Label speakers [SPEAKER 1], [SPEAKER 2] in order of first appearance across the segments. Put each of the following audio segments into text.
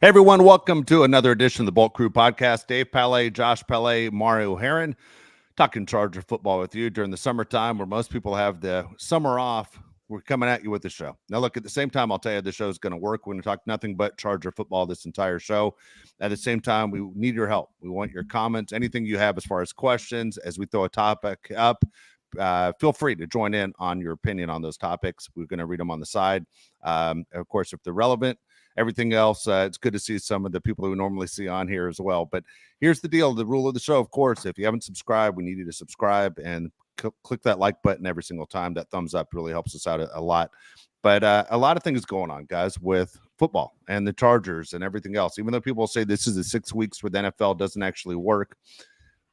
[SPEAKER 1] Hey everyone, welcome to another edition of the Bolt Crew Podcast. Dave Palais, Josh Palais, Mario Heron, talking Charger football with you during the summertime where most people have the summer off. We're coming at you with the show. Now, look, at the same time, I'll tell you the show is going to work. We're going to talk nothing but Charger football this entire show. At the same time, we need your help. We want your comments, anything you have as far as questions. As we throw a topic up, feel free to join in on your opinion on those topics. We're going to read them on the side. Of course, if they're relevant, everything else, it's good to see some of the people who we normally see on here as well. But here's the deal, the rule of the show, of course, if you haven't subscribed, we need you to subscribe and click that like button every single time. That thumbs up really helps us out a lot. But a lot of things going on, guys, with football and the Chargers and everything else. Even though people say this is the 6 weeks where the NFL doesn't actually work,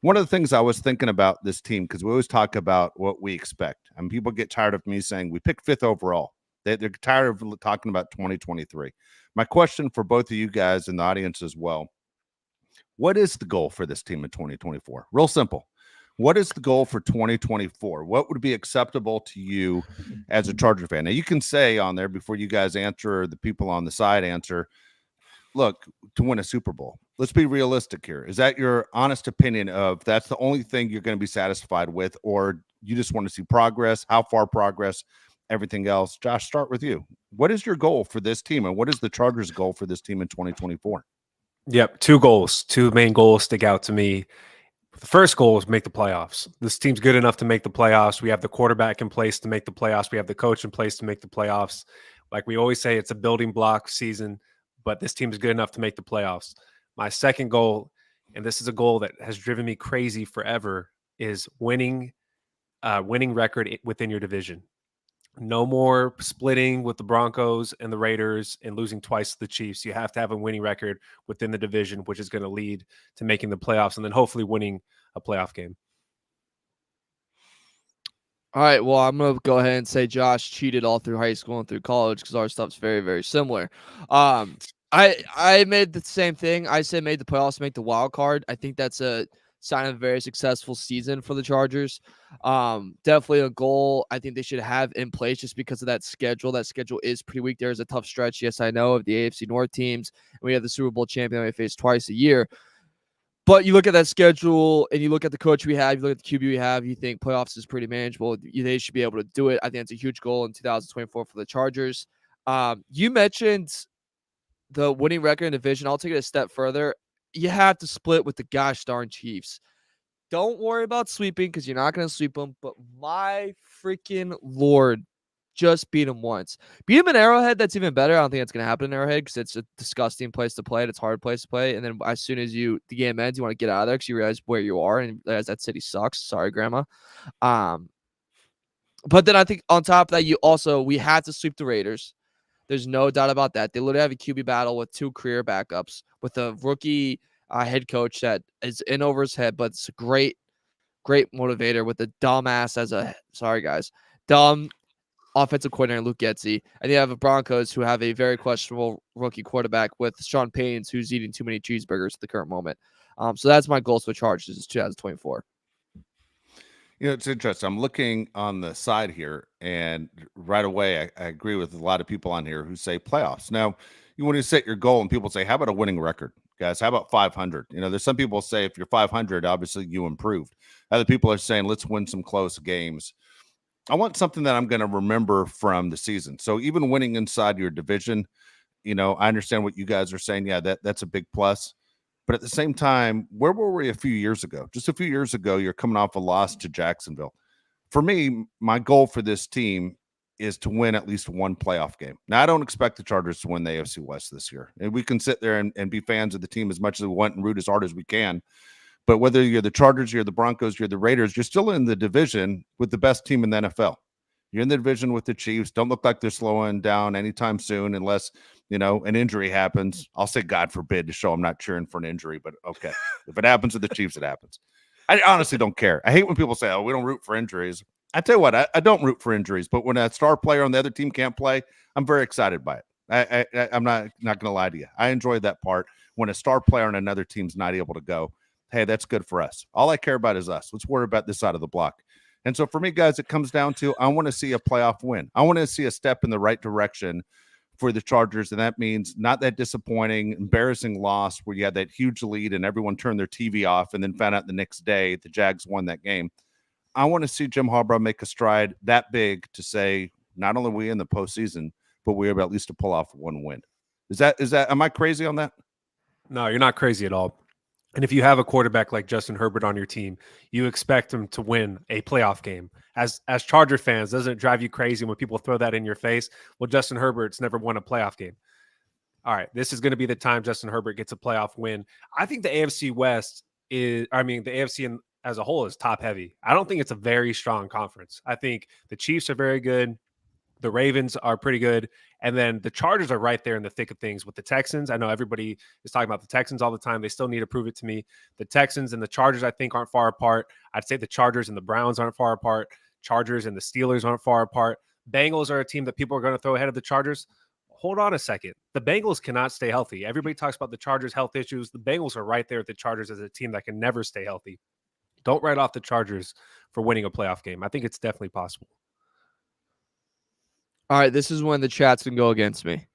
[SPEAKER 1] one of the things I was thinking about this team, because we always talk about what we expect, and people get tired of me saying we picked 5th overall. They're tired of talking about 2023. My question for both of you guys in the audience as well, what is the goal for this team in 2024? Real simple. What is the goal for 2024? What would be acceptable to you as a Charger fan? Now, you can say on there before you guys answer, the people on the side answer, look, to win a Super Bowl. Let's be realistic here. Is that your honest opinion of that's the only thing you're going to be satisfied with, or you just want to see progress, how far progress, everything else? Josh, start with you. What is your goal for this team, and what is the Chargers' goal for this team in 2024?
[SPEAKER 2] Yep, two main goals stick out to me. The first goal is make the playoffs. This team's good enough to make the playoffs. We have the quarterback in place to make the playoffs. We have the coach in place to make the playoffs. Like we always say, it's a building block season, but this team is good enough to make the playoffs. My second goal, and this is a goal that has driven me crazy forever, is winning record within your division. No more splitting with the Broncos and the Raiders and losing twice to the Chiefs. You have to have a winning record within the division, which is going to lead to making the playoffs and then hopefully winning a playoff game.
[SPEAKER 3] All right, well, I'm going to go ahead and say Josh cheated all through high school and through college because our stuff's very, very similar. I made the same thing. I said made the playoffs, make the wild card. I think that's a sign of a very successful season for the Chargers. Definitely a goal I think they should have in place just because of that schedule. That schedule is pretty weak. There's a tough stretch, yes, I know, of the AFC North teams. And we have the Super Bowl champion we face twice a year. But you look at that schedule and you look at the coach we have, you look at the QB we have, you think playoffs is pretty manageable. They should be able to do it. I think it's a huge goal in 2024 for the Chargers. You mentioned the winning record in the division. I'll take it a step further. You have to split with the gosh darn Chiefs. Don't worry about sweeping because you're not going to sweep them. But my freaking Lord, just beat them once. Beat them in Arrowhead, that's even better. I don't think that's going to happen in Arrowhead because it's a disgusting place to play. It's a hard place to play. And then as soon as the game ends, you want to get out of there because you realize where you are and realize that city sucks. Sorry, Grandma. But then I think on top of that, we had to sweep the Raiders. There's no doubt about that. They literally have a QB battle with 2 career backups, with a rookie head coach that is in over his head, but it's a great motivator with a dumbass dumb offensive coordinator Luke Getsy. And you have the Broncos who have a very questionable rookie quarterback with Sean Payton, who's eating too many cheeseburgers at the current moment. So that's my goals for Chargers is 2024.
[SPEAKER 1] You know, it's interesting. I'm looking on the side here, and right away, I agree with a lot of people on here who say playoffs. Now, you want to set your goal, and people say, how about a winning record? Guys, how about 500? You know, there's some people say if you're 500, obviously you improved. Other people are saying, let's win some close games. I want something that I'm going to remember from the season. So even winning inside your division, you know, I understand what you guys are saying. Yeah, that's a big plus. But at the same time, where were we a few years ago? Just a few years ago, you're coming off a loss to Jacksonville. For me, my goal for this team is to win at least one playoff game. Now, I don't expect the Chargers to win the AFC West this year. And we can sit there and be fans of the team as much as we want and root as hard as we can. But whether you're the Chargers, you're the Broncos, you're the Raiders, you're still in the division with the best team in the NFL. You're in the division with the Chiefs. Don't look like they're slowing down anytime soon unless, you know, an injury happens. I'll say God forbid to show I'm not cheering for an injury, but okay. If it happens to the Chiefs, it happens. I honestly don't care. I hate when people say, oh, we don't root for injuries. I tell you what, I don't root for injuries, but when a star player on the other team can't play, I'm very excited by it. I'm not going to lie to you. I enjoy that part. When a star player on another team's not able to go, hey, that's good for us. All I care about is us. Let's worry about this side of the block. And so for me, guys, it comes down to I want to see a playoff win. I want to see a step in the right direction for the Chargers, and that means not that disappointing, embarrassing loss where you had that huge lead and everyone turned their TV off and then found out the next day the Jags won that game. I want to see Jim Harbaugh make a stride that big to say not only are we in the postseason, but we're at least to pull off one win. Is that am I crazy on that?
[SPEAKER 2] No, you're not crazy at all. And if you have a quarterback like Justin Herbert on your team, you expect him to win a playoff game. As Charger fans, doesn't it drive you crazy when people throw that in your face? Well, Justin Herbert's never won a playoff game. All right, this is going to be the time Justin Herbert gets a playoff win. I think the AFC West the AFC as a whole is top heavy. I don't think it's a very strong conference. I think the Chiefs are very good. The Ravens are pretty good. And then the Chargers are right there in the thick of things with the Texans. I know everybody is talking about the Texans all the time. They still need to prove it to me. The Texans and the Chargers, I think, aren't far apart. I'd say the Chargers and the Browns aren't far apart. Chargers and the Steelers aren't far apart. Bengals are a team that people are going to throw ahead of the Chargers. Hold on a second. The Bengals cannot stay healthy. Everybody talks about the Chargers' health issues. The Bengals are right there with the Chargers as a team that can never stay healthy. Don't write off the Chargers for winning a playoff game. I think it's definitely possible.
[SPEAKER 3] All right, this is when the chat's can go against me.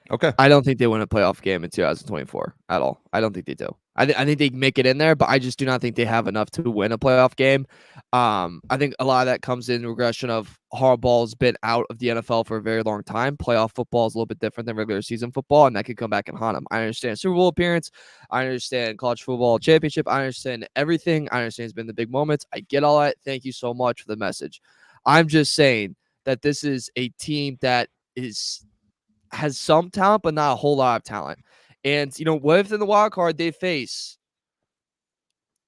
[SPEAKER 1] Okay.
[SPEAKER 3] I don't think they win a playoff game in 2024 at all. I don't think they do. I think they make it in there, but I just do not think they have enough to win a playoff game. I think a lot of that comes in regression of Harbaugh's been out of the NFL for a very long time. Playoff football is a little bit different than regular season football, and that could come back and haunt him. I understand Super Bowl appearance. I understand college football championship. I understand everything. I understand it's been the big moments. I get all that. Thank you so much for the message. I'm just saying that this is a team that has some talent, but not a whole lot of talent. And, what if in the wild card they face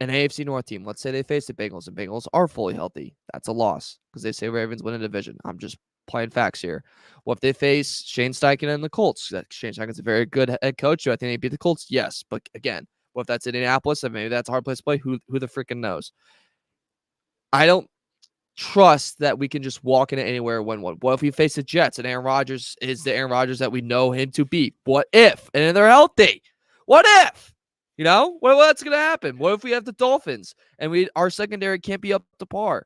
[SPEAKER 3] an AFC North team? Let's say they face the Bengals, and Bengals are fully healthy. That's a loss because they say Ravens win a division. I'm just playing facts here. What if they face Shane Steichen and the Colts? Shane Steichen's a very good head coach. Do I think they beat the Colts? Yes. But again, what if that's Indianapolis? And maybe that's a hard place to play. Who the freaking knows? I don't trust that we can just walk in it anywhere and win one. What if we face the Jets and Aaron Rodgers is the Aaron Rodgers that we know him to be? What if? And then they're healthy. What if? What's going to happen? What if we have the Dolphins and our secondary can't be up to par?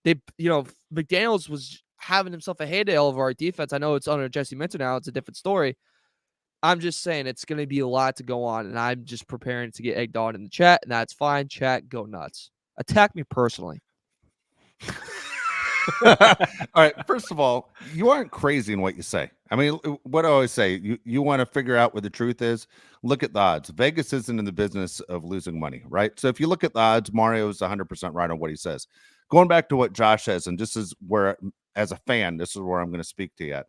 [SPEAKER 3] McDaniels was having himself a heyday all over our defense. I know it's under Jesse Minter now. It's a different story. I'm just saying it's going to be a lot to go on, and I'm just preparing to get egged on in the chat, and that's fine. Chat, go nuts. Attack me personally.
[SPEAKER 1] All right. First of all, you aren't crazy in what you say. I mean, what I always say, you want to figure out what the truth is. Look at the odds. Vegas isn't in the business of losing money, right? So if you look at the odds, Mario is 100% right on what he says. Going back to what Josh says, and this is where, as a fan, this is where I'm going to speak to you at.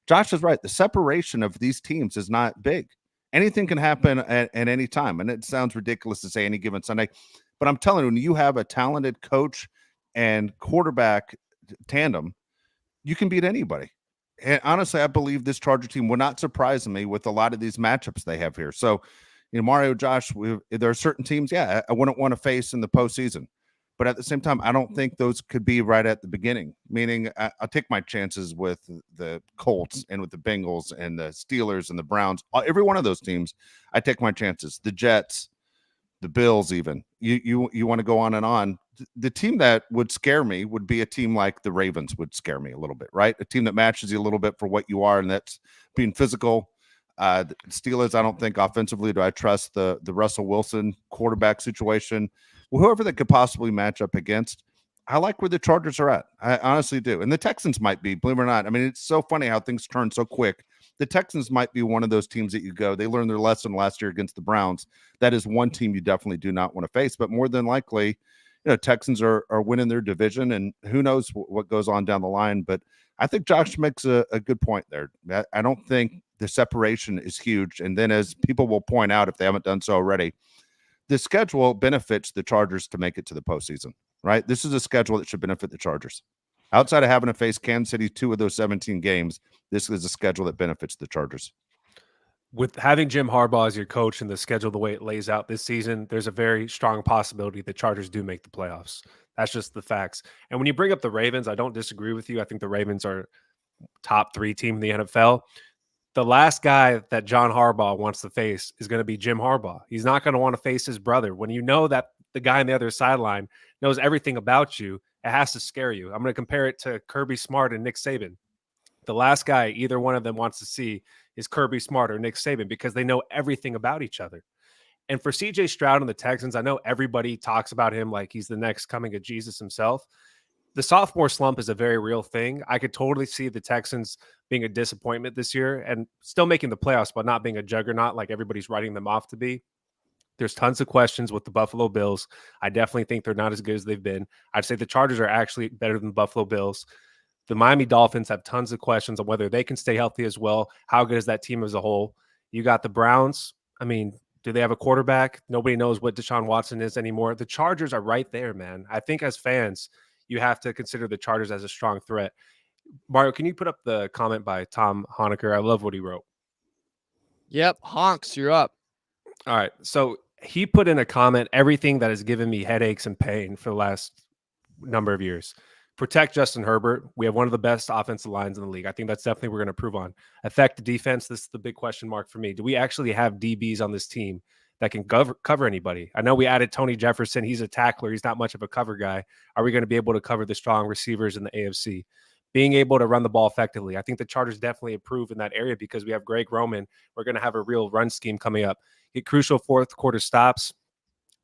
[SPEAKER 1] Josh is right. The separation of these teams is not big. Anything can happen at any time. And it sounds ridiculous to say any given Sunday, but I'm telling you, when you have a talented coach and quarterback tandem, you can beat anybody. And honestly, I believe this Charger team would not surprise me with a lot of these matchups they have here. So, Mario, Josh, there are certain teams, I wouldn't want to face in the postseason. But at the same time, I don't think those could be right at the beginning, meaning I'll take my chances with the Colts and with the Bengals and the Steelers and the Browns. Every one of those teams, I take my chances. The Jets, the Bills, even. You want to go on and on. The team that would scare me would be a team like the Ravens would scare me a little bit, right? A team that matches you a little bit for what you are, and that's being physical. The Steelers, I don't think offensively do I trust the Russell Wilson quarterback situation. Whoever that could possibly match up against, I like where the Chargers are at. I honestly do. And the Texans might be, believe it or not. I mean, it's so funny how things turn so quick. The Texans might be one of those teams that you go, they learned their lesson last year against the Browns. That is one team you definitely do not want to face. But more than likely, Texans are winning their division, and who knows what goes on down the line. But I think Josh makes a good point there. I don't think the separation is huge. And then, as people will point out, if they haven't done so already, the schedule benefits the Chargers to make it to the postseason, right? This is a schedule that should benefit the Chargers. Outside of having to face Kansas City 2 of those 17 games, this is a schedule that benefits the Chargers.
[SPEAKER 2] With having Jim Harbaugh as your coach and the schedule the way it lays out this season, there's a very strong possibility the Chargers do make the playoffs. That's just the facts. And when you bring up the Ravens, I don't disagree with you. I think the Ravens are top 3 team in the NFL. The last guy that John Harbaugh wants to face is going to be Jim Harbaugh. He's not going to want to face his brother. When you know that the guy on the other sideline knows everything about you, it has to scare you. I'm going to compare it to Kirby Smart and Nick Saban. The last guy either one of them wants to see is Kirby Smart or Nick Saban because they know everything about each other. And for CJ Stroud and the Texans, I know everybody talks about him like he's the next coming of Jesus himself. The sophomore slump is a very real thing. I could totally see the Texans being a disappointment this year and still making the playoffs, but not being a juggernaut like everybody's writing them off to be. There's tons of questions with the Buffalo Bills. I definitely think they're not as good as they've been. I'd say the Chargers are actually better than the Buffalo Bills. The Miami Dolphins have tons of questions on whether they can stay healthy as well. How good is that team as a whole? You got the Browns. I mean, do they have a quarterback? Nobody knows what Deshaun Watson is anymore. The Chargers are right there, man. I think as fans, you have to consider the Chargers as a strong threat. Mario, can you put up the comment by Tom Honecker? I love what he wrote.
[SPEAKER 3] Yep. Honks, you're up.
[SPEAKER 2] All right. So he put in a comment, everything that has given me headaches and pain for the last number of years. Protect Justin Herbert. We have one of the best offensive lines in the league. I think that's definitely we're going to prove on. Affect the defense. This is the big question mark for me. Do we actually have DBs on this team that can cover anybody? I know we added Tony Jefferson. He's a tackler. He's not much of a cover guy. Are we going to be able to cover the strong receivers in the AFC? Being able to run the ball effectively. I think the Chargers definitely improve in that area because we have Greg Roman. We're going to have a real run scheme coming up. Get crucial fourth quarter stops.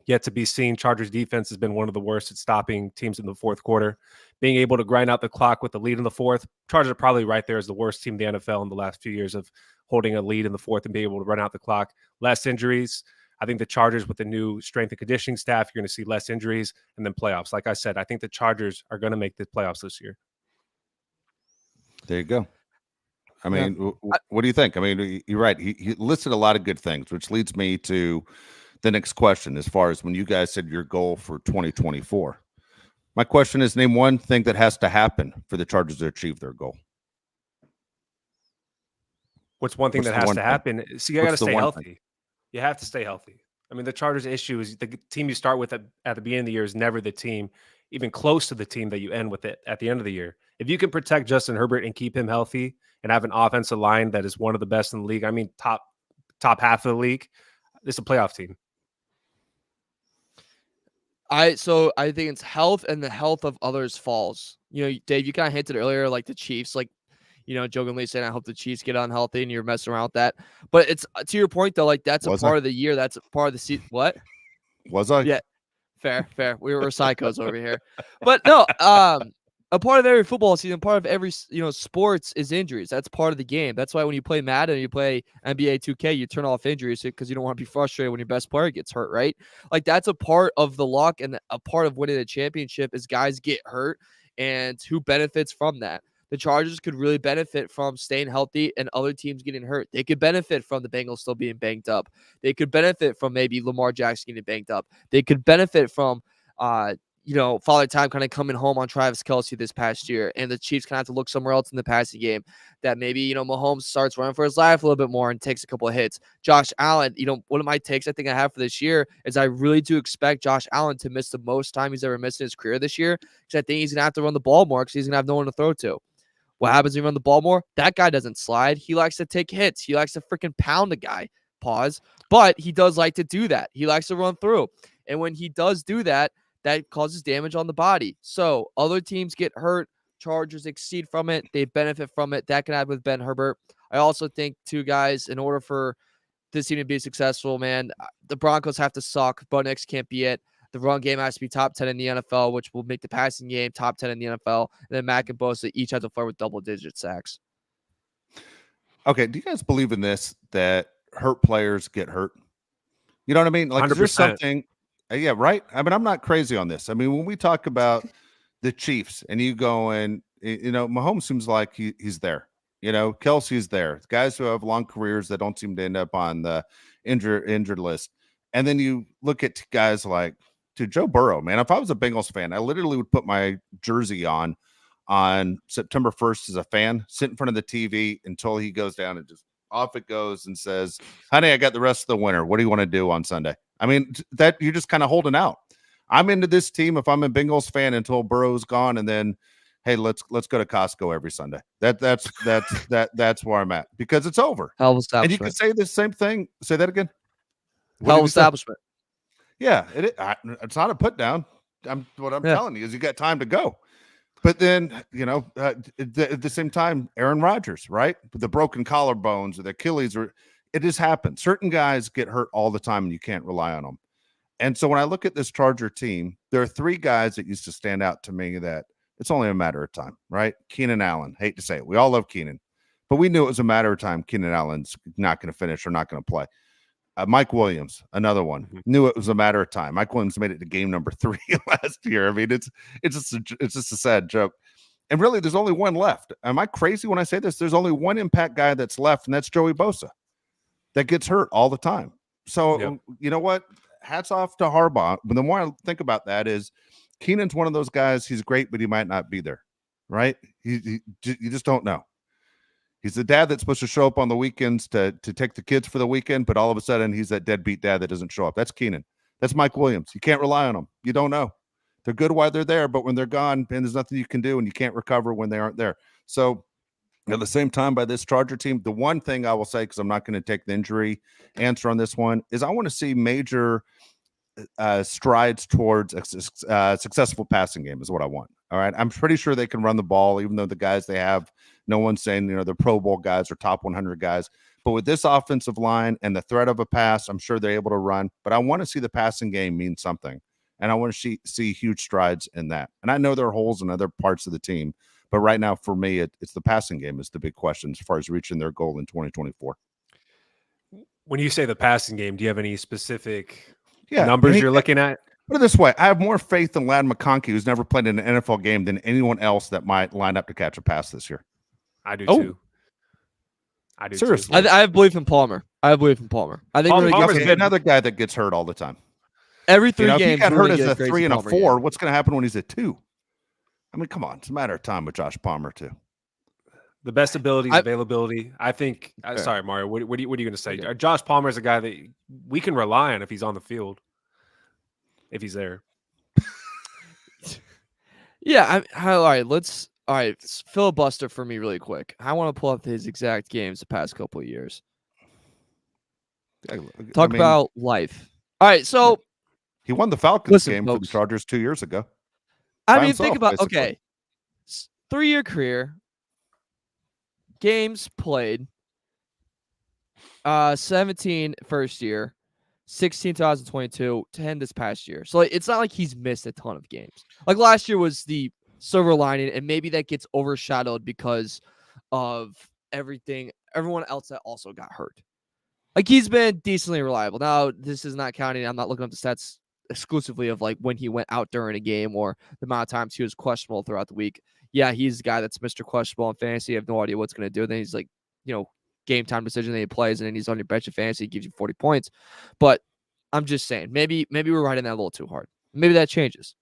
[SPEAKER 2] Yet to be seen. Chargers defense has been one of the worst at stopping teams in the fourth quarter. Being able to grind out the clock with the lead in the fourth. Chargers are probably right there as the worst team in the NFL in the last few years of holding a lead in the fourth and being able to run out the clock. Less injuries. I think the Chargers with the new strength and conditioning staff, you're going to see less injuries and then playoffs. Like I said, I think the Chargers are going to make the playoffs this year.
[SPEAKER 1] There you go. I mean, what do you think? I mean, you're right. He listed a lot of good things, which leads me to the next question as far as when you guys said your goal for 2024. My question is, name one thing that has to happen for the Chargers to achieve their goal.
[SPEAKER 2] What's one thing that has to happen? See, you got to stay healthy. You have to stay healthy. I mean, the Chargers' issue is the team you start with at the beginning of the year is never the team, even close to the team that you end with it at the end of the year. If you can protect Justin Herbert and keep him healthy and have an offensive line that is one of the best in the league, I mean, top half of the league, it's a playoff team.
[SPEAKER 3] I think it's health and the health of others falls. You know, Dave, you kind of hinted earlier, like the Chiefs, like, you know, jokingly saying, I hope the Chiefs get unhealthy and you're messing around with that. But it's to your point, though, like that's a part of the year. That's a part of the season. What?
[SPEAKER 1] Was I?
[SPEAKER 3] Yeah. Fair. We were psychos over here. But no, a part of every football season, part of every, you know, sports is injuries. That's part of the game. That's why when you play Madden and you play NBA 2K, you turn off injuries because you don't want to be frustrated when your best player gets hurt, right? Like that's a part of the luck and a part of winning a championship is guys get hurt and who benefits from that. The Chargers could really benefit from staying healthy and other teams getting hurt. They could benefit from the Bengals still being banged up. They could benefit from maybe Lamar Jackson getting banged up. They could benefit from, you know, Father Time kind of coming home on Travis Kelce this past year, and the Chiefs kind of have to look somewhere else in the passing game that maybe, you know, Mahomes starts running for his life a little bit more and takes a couple of hits. Josh Allen, you know, one of my takes I think I have for this year is I really do expect Josh Allen to miss the most time he's ever missed in his career this year because I think he's going to have to run the ball more because he's going to have no one to throw to. What happens when you run the ball more? That guy doesn't slide. He likes to take hits. He likes to freaking pound a guy. Pause. But he does like to do that. He likes to run through. And when he does do that, that causes damage on the body. So other teams get hurt. Chargers exceed from it. They benefit from it. That can happen with Ben Herbert. I also think, too, guys, in order for this team to be successful, man, the Broncos have to suck. Bo Nix can't be it. The run game has to be top 10 in the NFL, which will make the passing game top 10 in the NFL. And then Mack and Bosa each have to flirt with double-digit sacks.
[SPEAKER 1] Okay, do you guys believe in this, that hurt players get hurt? You know what I mean? Like,
[SPEAKER 2] 100%.
[SPEAKER 1] is there something... Yeah, right. I mean, I'm not crazy on this. I mean, when we talk about the Chiefs and you go and, you know, Mahomes seems like he's there. You know, Kelsey's there. Guys who have long careers that don't seem to end up on the injured list. And then you look at guys like, dude, Joe Burrow, man. If I was a Bengals fan, I literally would put my jersey on September 1st as a fan, sit in front of the TV until he goes down and just off it goes and says, honey, I got the rest of the winter. What do you want to do on Sunday? I mean, that you're just kind of holding out. I'm into this team if I'm a Bengals fan until Burrow's gone, and then, hey, let's go to Costco every Sunday. That's where I'm at because it's over.
[SPEAKER 3] Hell of establishment.
[SPEAKER 1] And you can say the same thing. Say that again.
[SPEAKER 3] Hell of establishment.
[SPEAKER 1] Yeah, it's not a put down. What I'm telling you is you got time to go. But then, at the same time, Aaron Rodgers, right? The broken collarbones or the Achilles, it just happens. Certain guys get hurt all the time and you can't rely on them. And so when I look at this Charger team, there are three guys that used to stand out to me that it's only a matter of time, right? Keenan Allen, hate to say it. We all love Keenan, but we knew it was a matter of time. Keenan Allen's not going to finish or not going to play. Mike Williams, another one, knew it was a matter of time. Mike Williams made it to game number 3 last year. I mean, it's just a sad joke. And really, there's only one left. Am I crazy when I say this? There's only one impact guy that's left, and that's Joey Bosa that gets hurt all the time. So, You know what? Hats off to Harbaugh. But the more I think about that is Keenan's one of those guys. He's great, but he might not be there, right? You just don't know. He's the dad that's supposed to show up on the weekends to take the kids for the weekend, but all of a sudden he's that deadbeat dad that doesn't show up. That's Keenan. That's Mike Williams. You can't rely on them. You don't know. They're good while they're there, but when they're gone, man, there's nothing you can do, and you can't recover when they aren't there. So at the same time, by this Charger team, the one thing I will say, because I'm not going to take the injury answer on this one, is I want to see major strides towards a successful passing game is what I want. All right. I'm pretty sure they can run the ball, even though the guys they have, no one's saying, they're Pro Bowl guys or top 100 guys. But with this offensive line and the threat of a pass, I'm sure they're able to run. But I want to see the passing game mean something. And I want to see huge strides in that. And I know there are holes in other parts of the team. But right now, for me, it's the passing game is the big question as far as reaching their goal in 2024.
[SPEAKER 2] When you say the passing game, do you have any specific numbers you're looking at?
[SPEAKER 1] Put it this way. I have more faith in Ladd McConkey, who's never played in an NFL game, than anyone else that might line up to catch a pass this year.
[SPEAKER 2] I do too. I do
[SPEAKER 1] seriously.
[SPEAKER 2] too.
[SPEAKER 3] I believe in Palmer. I think
[SPEAKER 1] Palmer's another guy that gets hurt all the time.
[SPEAKER 3] Every 3 games.
[SPEAKER 1] If he got hurt as a 3 and a 4,
[SPEAKER 3] game.
[SPEAKER 1] what's going to happen when he's a 2? I mean, come on. It's a matter of time with Josh Palmer, too.
[SPEAKER 2] The best ability, availability. I think. Sorry, Mario. What are you going to say? Okay. Josh Palmer is a guy that we can rely on if he's on the field, if he's there.
[SPEAKER 3] Yeah. All right. Filibuster for me really quick. I want to pull up his exact games the past couple of years. Talk about life. All right. So
[SPEAKER 1] he won the Falcons game for the Chargers 2 years ago.
[SPEAKER 3] Think about basically. 3-year career. Games played, 17 first year, 16 2022, 10 this past year. So it's not like he's missed a ton of games. Like last year was the silver lining, and maybe that gets overshadowed because of everyone else that also got hurt. Like he's been decently reliable. Now, this is not counting. I'm not looking up the stats exclusively of like when he went out during a game or the amount of times he was questionable throughout the week. Yeah, he's a guy that's Mr. Questionable in fantasy. I have no idea what's going to do. Then he's like, game time decision that he plays, and then he's on your bench of fantasy, gives you 40 points. But I'm just saying, maybe we're riding that a little too hard. Maybe that changes.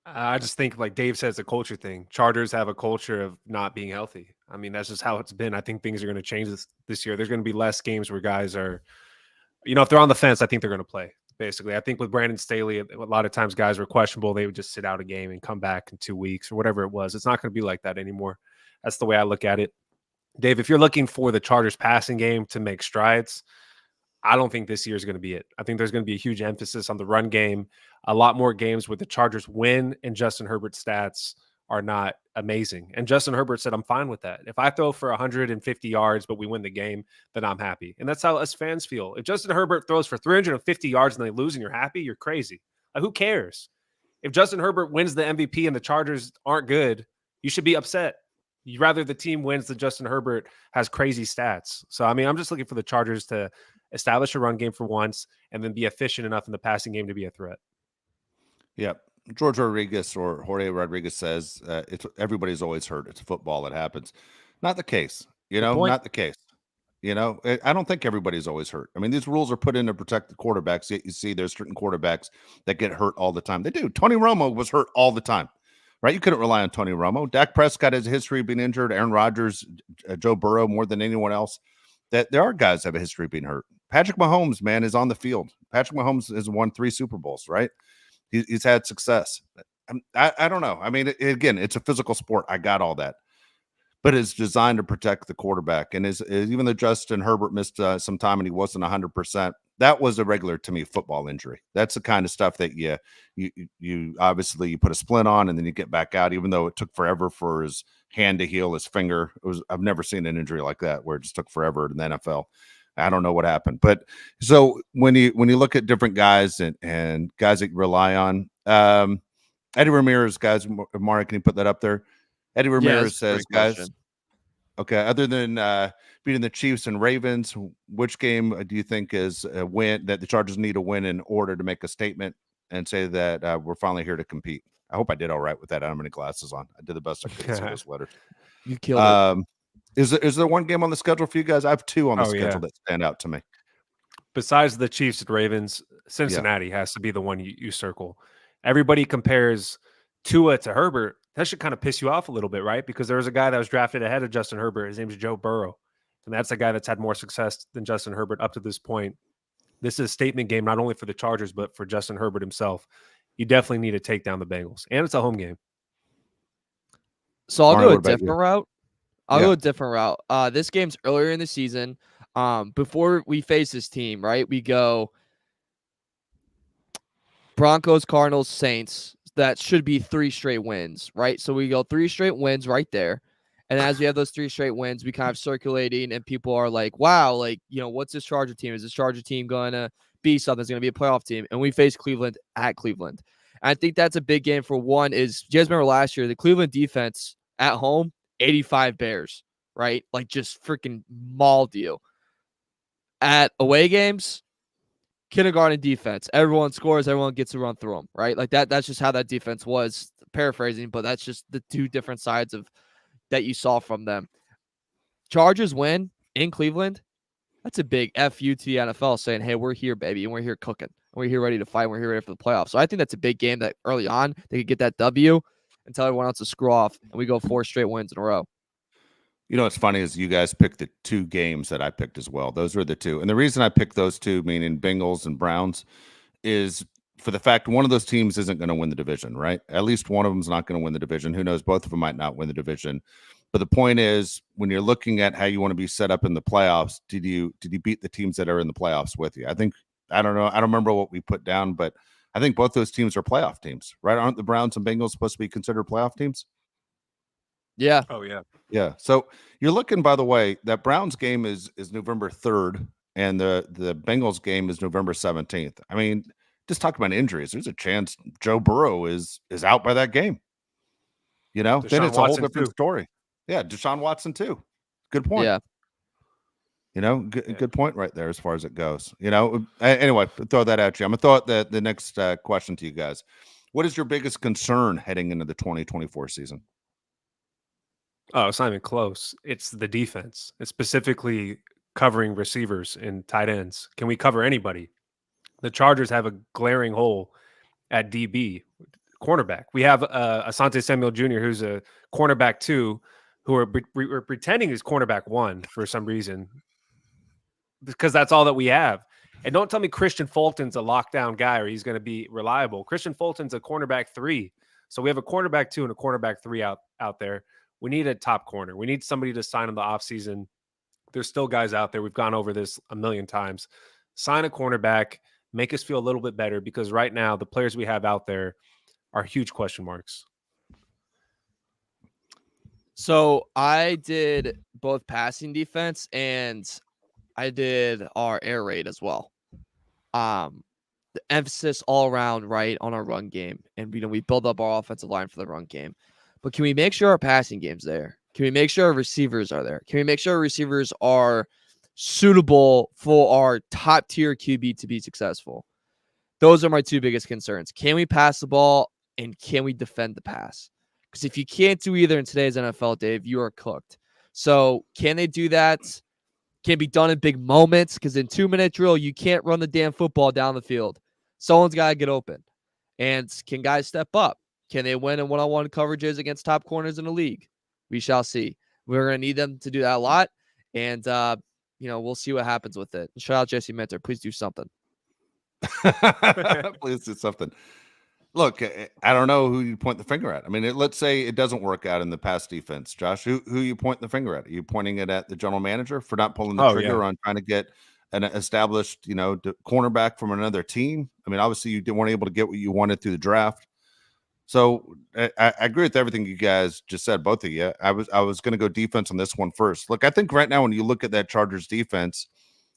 [SPEAKER 2] I just think, like Dave says, a culture thing. Chargers have a culture of not being healthy. I mean, that's just how it's been. I think things are going to change this year. There's going to be less games where guys are, if they're on the fence, I think they're going to play. Basically, I think with Brandon Staley, a lot of times guys were questionable. They would just sit out a game and come back in 2 weeks or whatever it was. It's not going to be like that anymore. That's the way I look at it. Dave, if you're looking for the Chargers passing game to make strides, I don't think this year is going to be it. I think there's going to be a huge emphasis on the run game. A lot more games where the Chargers win and Justin Herbert's stats are not amazing. And Justin Herbert said, I'm fine with that. If I throw for 150 yards, but we win the game, then I'm happy. And that's how us fans feel. If Justin Herbert throws for 350 yards and they lose and you're happy, you're crazy. Like, who cares? If Justin Herbert wins the MVP and the Chargers aren't good, you should be upset. You'd rather the team wins than Justin Herbert has crazy stats. So, I mean, I'm just looking for the Chargers to establish a run game for once and then be efficient enough in the passing game to be a threat.
[SPEAKER 1] Yep. George Rodriguez or Jorge Rodriguez says everybody's always hurt. It's football. It happens. Not the case. Not the case. I don't think everybody's always hurt. I mean, these rules are put in to protect the quarterbacks. Yet you see there's certain quarterbacks that get hurt all the time. They do. Tony Romo was hurt all the time, right? You couldn't rely on Tony Romo. Dak Prescott has a history of being injured. Aaron Rodgers, Joe Burrow more than anyone else. That there are guys that have a history of being hurt. Patrick Mahomes, man, is on the field. Patrick Mahomes has won 3 Super Bowls, right? He's had success. I don't know. I mean, again, it's a physical sport. I got all that. But it's designed to protect the quarterback. And even though Justin Herbert missed some time and he wasn't 100%, that was a regular to me football injury. That's the kind of stuff that you obviously you put a splint on and then you get back out, even though it took forever for his hand to heal, his finger. I've never seen an injury like that where it just took forever in the NFL. I don't know what happened. But so when you look at different guys and guys that you rely on, Eddie Ramirez, guys, Mari, can you put that up there? Eddie Ramirez says, guys, okay, other than beating the Chiefs and Ravens, which game do you think is a win that the Chargers need to win in order to make a statement and say that we're finally here to compete? I hope I did all right with that. I don't have any glasses on. I did the best I could see those letters.
[SPEAKER 3] You killed it.
[SPEAKER 1] Is there one game on the schedule for you guys? I have two on the schedule that stand out to me.
[SPEAKER 2] Besides the Chiefs and Ravens, Cincinnati has to be the one you circle. Everybody compares Tua to Herbert. That should kind of piss you off a little bit, right? Because there was a guy that was drafted ahead of Justin Herbert. His name is Joe Burrow. And that's a guy that's had more success than Justin Herbert up to this point. This is a statement game, not only for the Chargers, but for Justin Herbert himself. You definitely need to take down the Bengals. And it's a home game.
[SPEAKER 3] So I'll go a different route. I'll go a different route. This game's earlier in the season. Before we face this team, right? We go Broncos, Cardinals, Saints. That should be 3 straight wins, right? So we go 3 straight wins right there. And as we have those 3 straight wins, we kind of circulating and people are like, wow, like, what's this Charger team? Is this Charger team going to be something? It's going to be a playoff team. And we face Cleveland at Cleveland. And I think that's a big game for one is, you guys remember last year, the Cleveland defense at home, 85 Bears, right? Like just freaking mauled you. At away games, kindergarten defense. Everyone scores. Everyone gets to run through them, right? Like that's just how that defense was, paraphrasing, but that's just the 2 different sides of that you saw from them. Chargers win in Cleveland. That's a big FU to the NFL saying, hey, we're here, baby, and we're here cooking. We're here ready to fight. We're here ready for the playoffs. So I think that's a big game that early on they could get that W and tell everyone else to screw off, and we go 4 straight wins in a row.
[SPEAKER 1] What's funny is you guys picked the 2 games that I picked as well. Those were the 2. And the reason I picked those 2, meaning Bengals and Browns, is for the fact one of those teams isn't going to win the division, right? At least one of them is not going to win the division. Who knows? Both of them might not win the division. But the point is, when you're looking at how you want to be set up in the playoffs, did you beat the teams that are in the playoffs with you? I don't know. I don't remember what we put down, but I think both those teams are playoff teams, right? Aren't the Browns and Bengals supposed to be considered playoff teams?
[SPEAKER 3] Yeah.
[SPEAKER 2] Oh, yeah.
[SPEAKER 1] Yeah. So you're looking, by the way, that Browns game is November 3rd, and the Bengals game is November 17th. I mean, just talk about injuries. There's a chance Joe Burrow is out by that game.
[SPEAKER 2] Deshaun
[SPEAKER 1] Then it's a whole different
[SPEAKER 2] too.
[SPEAKER 1] story. Yeah, Deshaun Watson too. Good point.
[SPEAKER 3] Yeah.
[SPEAKER 1] Good point right there as far as it goes. Anyway, throw that at you. I'm gonna throw the next question to you guys. What is your biggest concern heading into the 2024 season?
[SPEAKER 2] Oh, it's not even close. It's the defense. It's specifically covering receivers and tight ends. Can we cover anybody? The Chargers have a glaring hole at DB, cornerback. We have Asante Samuel Jr., who's a cornerback 2, who are pretending he's cornerback 1 for some reason, because that's all that we have. And don't tell me Christian Fulton's a lockdown guy or he's going to be reliable. Christian Fulton's a cornerback 3. So we have a cornerback 2 and a cornerback 3 out there. We need a top corner. We need somebody to sign in the offseason. There's still guys out there. We've gone over this a million times. Sign a cornerback, make us feel a little bit better, because right now the players we have out there are huge question marks.
[SPEAKER 3] So I did both passing defense and I did our air raid as well. The emphasis all around, right, on our run game. And, we build up our offensive line for the run game. But can we make sure our passing game's there? Can we make sure our receivers are there? Can we make sure our receivers are suitable for our top-tier QB to be successful? Those are my 2 biggest concerns. Can we pass the ball, and can we defend the pass? Because if you can't do either in today's NFL, Dave, you are cooked. So can they do that? Can it be done in big moments? Because in 2-minute drill, you can't run the damn football down the field. Someone's got to get open. And can guys step up? Can they win in one-on-one coverages against top corners in the league? We shall see. We're going to need them to do that a lot. And, we'll see what happens with it. Shout out Jesse Minter. Please do something.
[SPEAKER 1] Please do something. Look, I don't know who you point the finger at. I mean, let's say it doesn't work out in the pass defense. Josh, who you pointing the finger at? Are you pointing it at the general manager for not pulling the trigger on trying to get an established, cornerback from another team. I mean, obviously you weren't able to get what you wanted through the draft. So I agree with everything you guys just said, both of you. I was going to go defense on this one first. Look, I think right now when you look at that Chargers defense,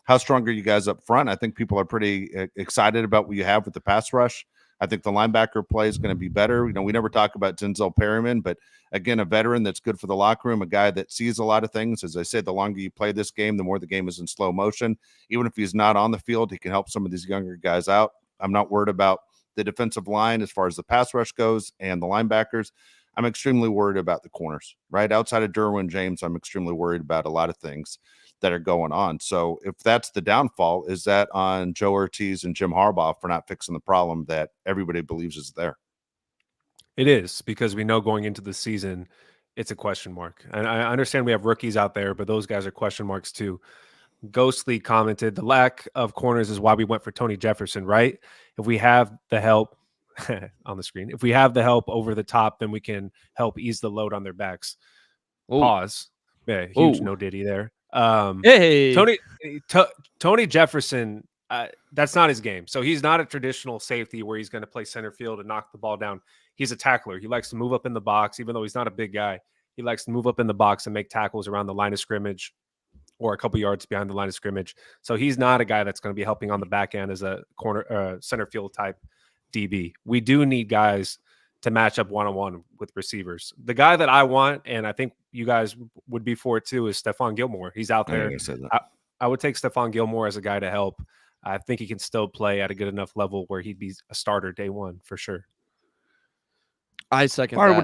[SPEAKER 1] how strong are you guys up front? I think people are pretty excited about what you have with the pass rush. I think the linebacker play is going to be better. We never talk about Denzel Perryman, but again, a veteran that's good for the locker room, a guy that sees a lot of things. As I said, the longer you play this game, the more the game is in slow motion. Even if he's not on the field, he can help some of these younger guys out. I'm not worried about the defensive line as far as the pass rush goes and the linebackers. I'm extremely worried about the corners, right? Outside of Derwin James, I'm extremely worried about a lot of things that are going on. So if that's the downfall, is that on Joe Ortiz and Jim Harbaugh for not fixing the problem that everybody believes is there?
[SPEAKER 2] It is, because we know going into the season, it's a question mark. And I understand we have rookies out there, but those guys are question marks too. Ghostly commented, the lack of corners is why we went for Tony Jefferson, right? If we have the help on the screen, if we have the help over the top, then we can help ease the load on their backs. Ooh. Pause. Yeah, huge no diddy there.
[SPEAKER 3] Hey,
[SPEAKER 2] Tony Jefferson, that's not his game. So he's not a traditional safety where he's going to play center field and knock the ball down. He's a tackler. He likes to move up in the box, even though he's not a big guy. He likes to move up in the box and make tackles around the line of scrimmage or a couple yards behind the line of scrimmage. So he's not a guy that's going to be helping on the back end as a corner center field type DB. We do need guys to match up one-on-one with receivers. The guy that I want, and I think you guys would be for it too, is Stephon Gilmore. He's out there. I would take Stephon Gilmore as a guy to help. I think he can still play at a good enough level where he'd be a starter day one for sure.
[SPEAKER 3] I second
[SPEAKER 1] Mario,
[SPEAKER 3] that.
[SPEAKER 1] what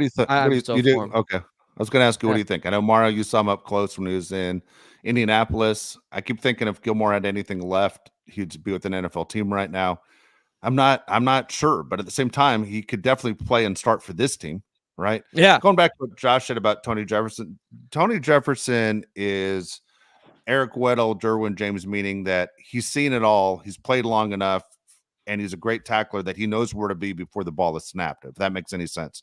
[SPEAKER 1] do you think? You do? Okay. I was going to ask you, what do you think? I know, Mario, you saw him up close when he was in Indianapolis. I keep thinking if Gilmore had anything left, he'd be with an NFL team right now. I'm not sure, but at the same time, he could definitely play and start for this team, right?
[SPEAKER 3] Yeah.
[SPEAKER 1] Going back to what Josh said about Tony Jefferson. Tony Jefferson is Eric Weddle, Derwin James, meaning that he's seen it all. He's played long enough, and he's a great tackler that he knows where to be before the ball is snapped, if that makes any sense.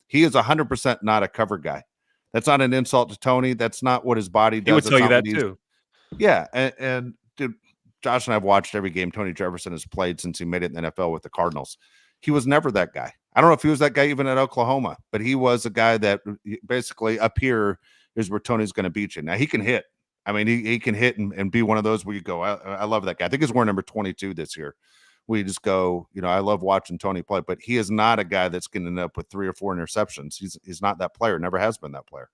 [SPEAKER 1] He is 100% not a cover guy. That's not an insult to Tony. That's not what his body does.
[SPEAKER 2] He would tell you that too.
[SPEAKER 1] Yeah, and dude, Josh and I have watched every game Tony Jefferson has played since he made it in the NFL with the Cardinals. He was never that guy. I don't know if he was that guy even at Oklahoma, but he was a guy that basically up here is where Tony's going to beat you. Now, he can hit. I mean, he can hit and be one of those where you go, I love that guy. I think he's wearing number 22 this year. We just go, I love watching Tony play, but he is not a guy that's going to end up with 3 or 4 interceptions. He's not that player. Never has been that player.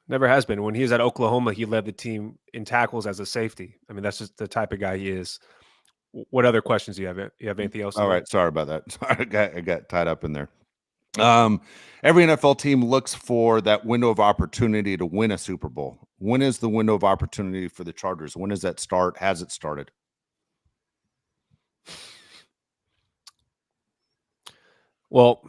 [SPEAKER 2] Never has been. When he was at Oklahoma, he led the team in tackles as a safety. I mean, that's just the type of guy he is. What other questions do you have? You have anything else?
[SPEAKER 1] All right. Sorry about that. Sorry, I got tied up in there. Every NFL team looks for that window of opportunity to win a Super Bowl. When is the window of opportunity for the Chargers? When does that start? Has it started?
[SPEAKER 2] Well,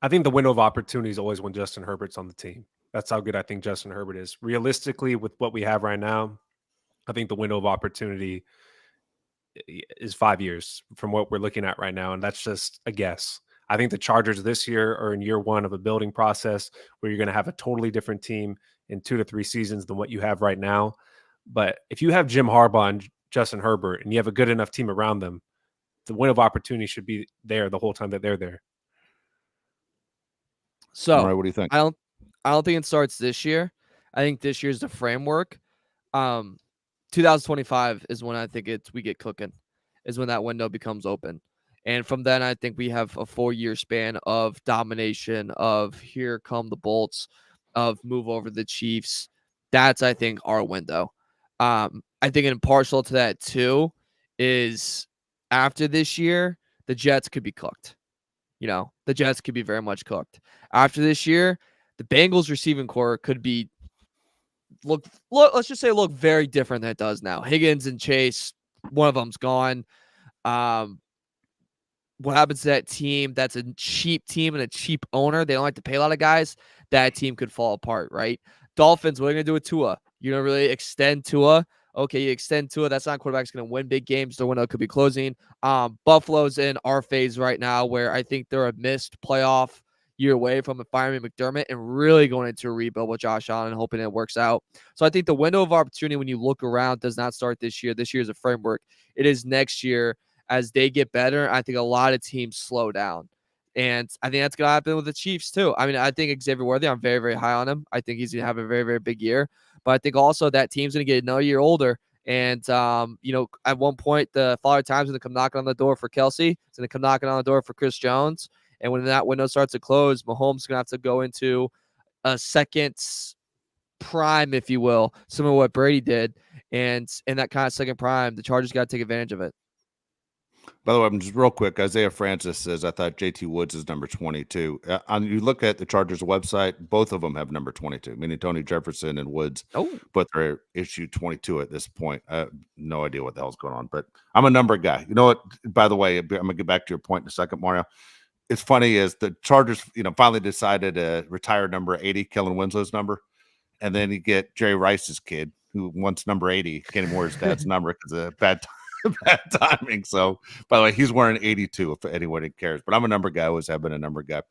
[SPEAKER 2] I think the window of opportunity is always when Justin Herbert's on the team. That's how good I think Justin Herbert is. Realistically, with what we have right now, I think the window of opportunity is 5 years from what we're looking at right now, and that's just a guess. I think the Chargers this year are in year one of a building process where you're going to have a totally different team in 2 to 3 seasons than what you have right now. But if you have Jim Harbaugh and Justin Herbert and you have a good enough team around them, the window of opportunity should be there the whole time that they're there.
[SPEAKER 3] So,
[SPEAKER 1] Right, what do you think?
[SPEAKER 3] I don't think it starts this year. I think this year's the framework. 2025 is when I think we get cooking, is when that window becomes open. And from then, I think we have a 4-year span of domination, of here come the Bolts, of move over the Chiefs. That's, I think, our window. I think impartial to that, too, is after this year, the Jets could be cooked. The Jets could be very much cooked. After this year, the Bengals receiving core could be let's just say look very different than it does now. Higgins and Chase, one of them's gone. What happens to that team? That's a cheap team and a cheap owner. They don't like to pay a lot of guys. That team could fall apart, right? Dolphins, what are you going to do with Tua? You're going to really extend Tua? Okay, you extend Tua. That's not a quarterback's going to win big games. The window could be closing. Buffalo's in our phase right now where I think they're a missed playoff, year away from firing McDermott and really going into a rebuild with Josh Allen and hoping it works out. So I think the window of opportunity when you look around does not start this year. This year is a framework. It is next year as they get better. I think a lot of teams slow down. And I think that's going to happen with the Chiefs too. I mean, I think Xavier Worthy, I'm very, very high on him. I think he's going to have a very, very big year. But I think also that team's going to get another year older. And, at one point, the Father Time's going to come knocking on the door for Kelsey. It's going to come knocking on the door for Chris Jones. And when that window starts to close, Mahomes is going to have to go into a second prime, if you will, similar to what Brady did. And in that kind of second prime, the Chargers got to take advantage of it.
[SPEAKER 1] By the way, I'm just real quick. Isaiah Francis says, I thought JT Woods is number 22. You look at the Chargers website, both of them have number 22, meaning Tony Jefferson and Woods. But they're issued 22 at this point. I have no idea what the hell's going on, but I'm a number guy. You know what? By the way, I'm going to get back to your point in a second, Mario. It's funny is the Chargers, finally decided to retire number 80, Kellen Winslow's number. And then you get Jerry Rice's kid who wants number 80. Can't even wear his dad's number because of bad timing. So, by the way, he's wearing 82 if anyone cares. But I'm a number guy. Always have been a number guy.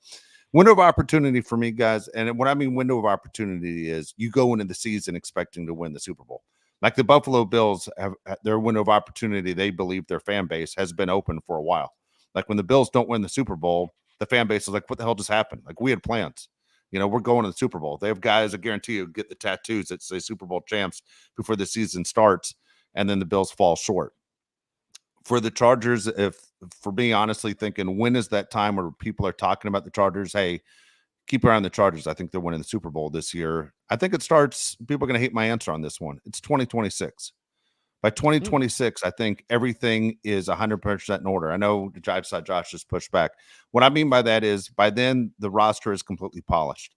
[SPEAKER 1] Window of opportunity for me, guys. And what I mean window of opportunity is you go into the season expecting to win the Super Bowl. Like the Buffalo Bills have their window of opportunity. They believe their fan base has been open for a while. Like when the Bills don't win the Super Bowl, the fan base is like, what the hell just happened? Like we had plans. We're going to the Super Bowl. They have guys, I guarantee you, get the tattoos that say Super Bowl champs before the season starts, and then the Bills fall short. For the Chargers, for me, honestly thinking, when is that time where people are talking about the Chargers? Hey, keep your eye on the Chargers. I think they're winning the Super Bowl this year. I think it starts, people are going to hate my answer on this one. It's 2026. By 2026, I think everything is 100% in order. I know I saw Josh just push back. What I mean by that is by then the roster is completely polished,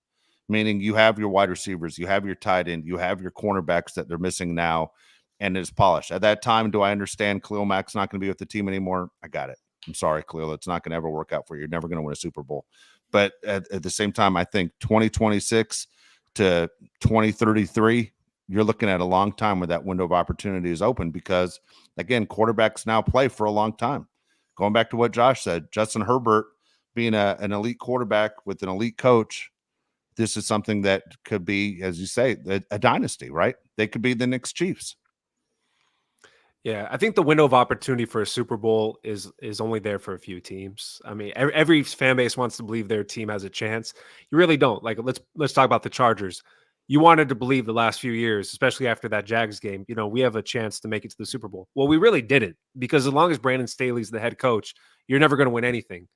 [SPEAKER 1] meaning you have your wide receivers, you have your tight end, you have your cornerbacks that they're missing now, and it's polished. At that time, do I understand Khalil Mack's not going to be with the team anymore? I got it. I'm sorry, Khalil. It's not going to ever work out for you. You're never going to win a Super Bowl. But at the same time, I think 2026 to 2033, you're looking at a long time where that window of opportunity is open because, again, quarterbacks now play for a long time. Going back to what Josh said, Justin Herbert being an elite quarterback with an elite coach, this is something that could be, as you say, a dynasty, right? They could be the next Chiefs.
[SPEAKER 2] Yeah, I think the window of opportunity for a Super Bowl is only there for a few teams. I mean, every fan base wants to believe their team has a chance. You really don't. Like, let's talk about the Chargers. You wanted to believe the last few years, especially after that Jags game, we have a chance to make it to the Super Bowl. Well, we really didn't, because as long as Brandon Staley's the head coach, you're never going to win anything.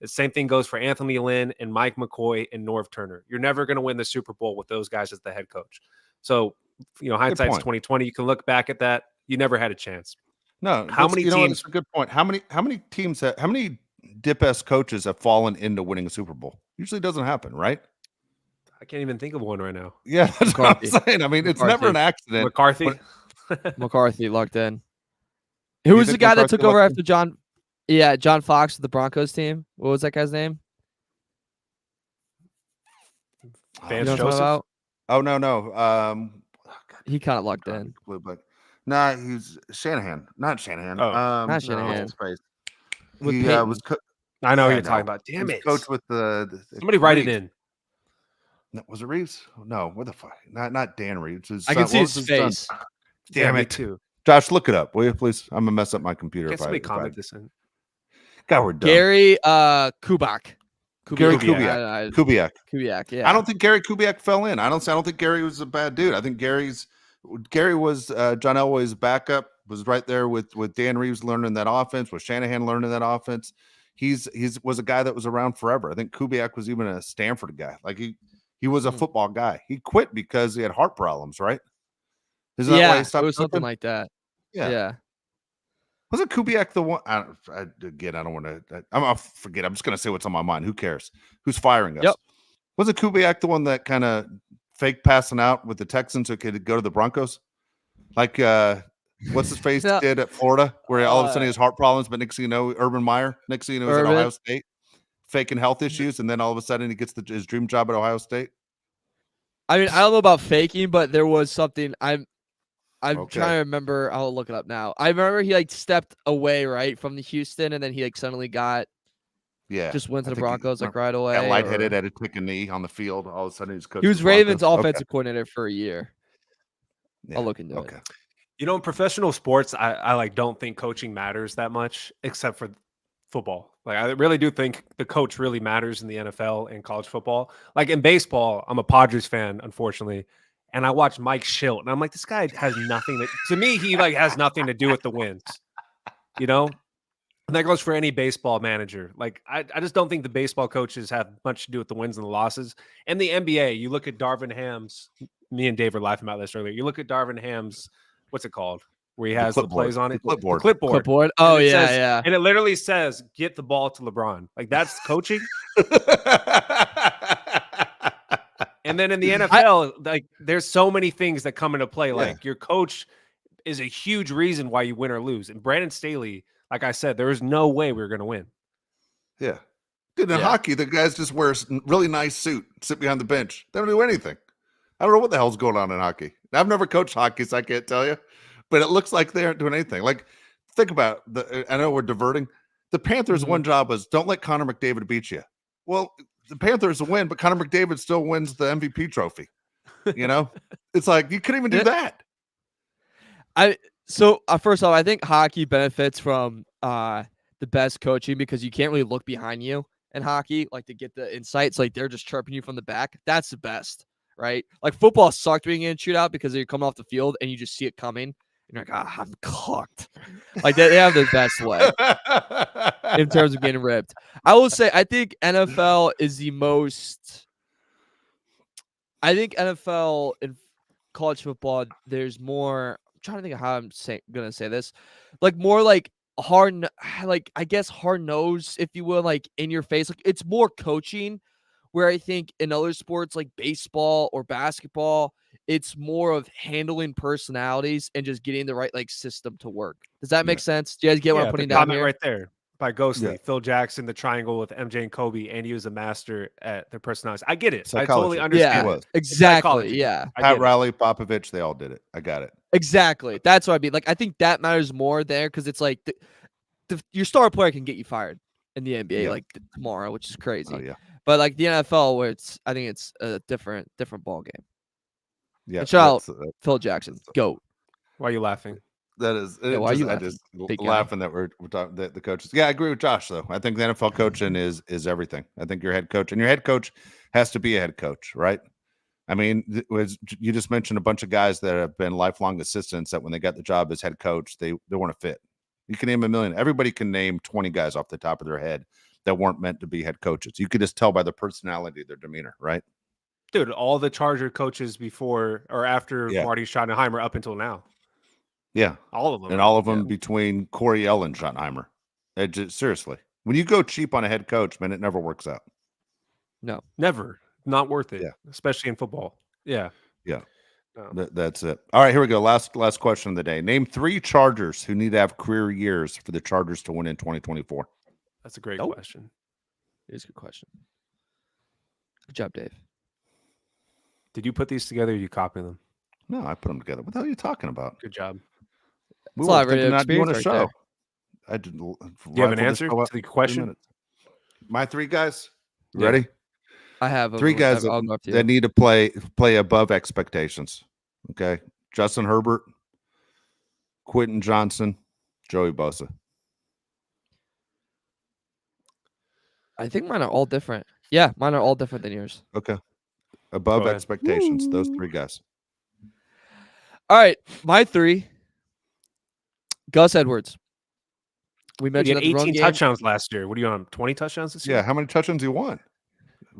[SPEAKER 2] The same thing goes for Anthony Lynn and Mike McCoy and Norv Turner. You're never going to win the Super Bowl with those guys as the head coach. So, hindsight's 2020. You can look back at that. You never had a chance.
[SPEAKER 1] No,
[SPEAKER 2] how many teams?
[SPEAKER 1] That's a good point. How many teams? How many dip-ass coaches have fallen into winning a Super Bowl? Usually doesn't happen, right?
[SPEAKER 2] I can't even think of one right now.
[SPEAKER 1] Yeah, that's what I'm saying. I mean, it's never an accident.
[SPEAKER 2] McCarthy.
[SPEAKER 3] McCarthy locked in. Who was the guy that took over after John? Yeah, John Fox with the Broncos team. What was that guy's name?
[SPEAKER 2] Vance Joseph.
[SPEAKER 1] Oh no.
[SPEAKER 3] He kind of locked in.
[SPEAKER 1] Nah, he's Shanahan. Not Shanahan.
[SPEAKER 3] Not Shanahan.
[SPEAKER 1] He was.
[SPEAKER 2] I know who you're talking about. Damn it!
[SPEAKER 1] Coach with the
[SPEAKER 2] somebody write it in.
[SPEAKER 1] Was it Reeves? No, what the fuck? Not Dan Reeves.
[SPEAKER 3] I can see his face.
[SPEAKER 1] Damn it, too. Josh, look it up, will you, please? I'm gonna mess up my computer.
[SPEAKER 2] Can somebody comment this in?
[SPEAKER 1] God, we're done.
[SPEAKER 3] Gary Kubiak.
[SPEAKER 1] Gary Kubiak.
[SPEAKER 3] Kubiak. Yeah.
[SPEAKER 1] I don't think Gary Kubiak fell in. I don't think Gary was a bad dude. I think Gary was John Elway's backup. Was right there with Dan Reeves learning that offense. With Shanahan learning that offense. He's was a guy that was around forever. I think Kubiak was even a Stanford guy. Like he was a football guy. He quit because he had heart problems, right?
[SPEAKER 3] Isn't that why he stopped? It was something like that.
[SPEAKER 1] Yeah. Wasn't Kubiak the one? I don't want to. I'll forget. I'm just going to say what's on my mind. Who cares? Who's firing us?
[SPEAKER 3] Yep.
[SPEAKER 1] Wasn't Kubiak the one that kind of fake passing out with the Texans so could go to the Broncos? Like, what's his face did at Florida, where all of a sudden he has heart problems, but next thing you know, Urban Meyer, next thing you know, is at Ohio State, faking health issues, and then all of a sudden he gets his dream job at Ohio State.
[SPEAKER 3] I mean, I don't know about faking, but there was something. I'm trying to remember. I'll look it up now. I remember he stepped away right from the Houston, and then he suddenly got
[SPEAKER 1] Yeah.
[SPEAKER 3] Just went to
[SPEAKER 1] I
[SPEAKER 3] the
[SPEAKER 1] think he
[SPEAKER 3] Broncos like right away.
[SPEAKER 1] got lightheaded,
[SPEAKER 3] or-
[SPEAKER 1] had to take a knee on the field. All of a sudden, he's coaching.
[SPEAKER 3] He was
[SPEAKER 1] the
[SPEAKER 3] Ravens
[SPEAKER 1] Broncos.
[SPEAKER 3] offensive coordinator for a year.
[SPEAKER 1] Yeah.
[SPEAKER 3] I'll look into it.
[SPEAKER 1] Okay.
[SPEAKER 2] You know, in professional sports, I like don't think coaching matters that much, except for football. Like I really do think the coach really matters in the NFL and college football. Like in baseball, I'm a Padres fan, unfortunately, and I watch Mike Schilt, and I'm like, this guy has nothing to me. He like has nothing to do with the wins, you know. And that goes for any baseball manager. Like I just don't think the baseball coaches have much to do with the wins and the losses. And the NBA, you look at Darvin Ham's. Me and Dave were laughing about this earlier. You look at Darvin Ham's. What's it called? Where he has the plays on it.
[SPEAKER 1] The clipboard.
[SPEAKER 2] The clipboard.
[SPEAKER 3] Clipboard. Oh
[SPEAKER 2] And it
[SPEAKER 3] yeah,
[SPEAKER 2] says-
[SPEAKER 3] yeah.
[SPEAKER 2] And it literally says, "Get the ball to LeBron." Like that's coaching. And then in the NFL, like there's so many things that come into play. Like your coach is a huge reason why you win or lose. And Brandon Staley, like I said, there was no way we were going to win.
[SPEAKER 1] Yeah. Dude, in
[SPEAKER 3] Yeah.
[SPEAKER 1] hockey, the guys just wear a really nice suit, sit behind the bench. They don't do anything. I don't know what the hell's going on in hockey. I've never coached hockey, so I can't tell you. But it looks like they aren't doing anything. Like, think about I know we're diverting. The Panthers' one job was don't let Connor McDavid beat you. Well, the Panthers win, but Connor McDavid still wins the MVP trophy. You know? It's like you couldn't even do that.
[SPEAKER 3] So first off, I think hockey benefits from the best coaching because you can't really look behind you in hockey, like to get the insights. Like they're just chirping you from the back. That's the best, right? Like football sucked being in a shootout because you're coming off the field and you just see it coming. And you're like, I'm cooked. Like they have the best way in terms of getting ripped. I will say, I think NFL is the most. I think NFL in college football, there's more. I'm trying to think of how I'm gonna say this, like more like hard, like I guess hard nose, if you will, like in your face. Like it's more coaching, where I think in other sports like baseball or basketball, it's more of handling personalities and just getting the right like system to work. Does that make sense? Do you guys get what I'm putting down here?
[SPEAKER 2] Right there by Ghostly,
[SPEAKER 1] Yeah.
[SPEAKER 2] Phil Jackson, the triangle with MJ and Kobe, and he was a master at their personalities. I get it.
[SPEAKER 1] Psychology.
[SPEAKER 2] I totally understand.
[SPEAKER 1] Yeah.
[SPEAKER 2] it.
[SPEAKER 3] Exactly.
[SPEAKER 2] Psychology.
[SPEAKER 3] Yeah.
[SPEAKER 1] Pat Riley, Popovich, they all did it. I got it.
[SPEAKER 3] Exactly. That's what I mean. Like, I think that matters more there because it's like your star player can get you fired in the NBA like tomorrow, which is crazy.
[SPEAKER 1] Oh, yeah.
[SPEAKER 3] But like the NFL, where I think it's a different ball game.
[SPEAKER 1] Yeah.
[SPEAKER 3] And shout out Phil Jackson, GOAT.
[SPEAKER 2] Why are you laughing?
[SPEAKER 1] That is.
[SPEAKER 3] Yeah, why are you
[SPEAKER 1] I
[SPEAKER 3] laughing,
[SPEAKER 1] just
[SPEAKER 3] big guy?
[SPEAKER 1] laughing that we're talking the coaches. Yeah, I agree with Josh though. I think the NFL coaching is everything. I think your head coach and your head coach has to be a head coach, right? I mean, you just mentioned a bunch of guys that have been lifelong assistants that when they got the job as head coach, they weren't a fit. You can name a million. Everybody can name 20 guys off the top of their head that weren't meant to be head coaches. You could just tell by their personality, their demeanor, right?
[SPEAKER 2] Dude, all the Charger coaches before or after
[SPEAKER 1] Yeah.
[SPEAKER 2] Marty Schottenheimer up until now.
[SPEAKER 1] Yeah.
[SPEAKER 2] All of them.
[SPEAKER 1] And all of them between Coryell and Schottenheimer.
[SPEAKER 3] seriously,
[SPEAKER 1] when you go cheap on a head coach, man, it never works out.
[SPEAKER 3] No.
[SPEAKER 2] Never. Not worth it.
[SPEAKER 1] Yeah.
[SPEAKER 2] Especially in football. Yeah.
[SPEAKER 1] Yeah.
[SPEAKER 2] No.
[SPEAKER 1] That's it. All right, here we go. Last question of the day. Name 3 Chargers who need to have career years for the Chargers to win in 2024.
[SPEAKER 2] That's a great question.
[SPEAKER 3] It is a good question. Good job, Dave.
[SPEAKER 2] Did you put these together or you copy them?
[SPEAKER 1] No, I put them together. What the hell are you talking about?
[SPEAKER 2] Good job.
[SPEAKER 1] We
[SPEAKER 3] It's a lot
[SPEAKER 1] were
[SPEAKER 3] of
[SPEAKER 1] thinking not doing a
[SPEAKER 3] experience right
[SPEAKER 1] show.
[SPEAKER 3] there.
[SPEAKER 1] I did.
[SPEAKER 2] Do you have an answer to the question?
[SPEAKER 1] My 3 guys.
[SPEAKER 2] Yeah.
[SPEAKER 1] Ready?
[SPEAKER 3] I have
[SPEAKER 1] 3 guys
[SPEAKER 3] I'll go up to you.
[SPEAKER 1] that need to play above expectations. Okay. Justin Herbert, Quentin Johnson, Joey Bosa.
[SPEAKER 3] I think mine are all different. Yeah, mine are all different than yours.
[SPEAKER 1] Okay. Above
[SPEAKER 2] Go ahead.
[SPEAKER 1] expectations. Those 3 guys.
[SPEAKER 3] All right, my 3. Gus Edwards. We
[SPEAKER 2] He
[SPEAKER 3] mentioned
[SPEAKER 2] had
[SPEAKER 3] that the run
[SPEAKER 2] 18
[SPEAKER 3] game.
[SPEAKER 2] touchdowns last year. What are you on? 20 touchdowns this year?
[SPEAKER 1] Yeah. How many touchdowns you won?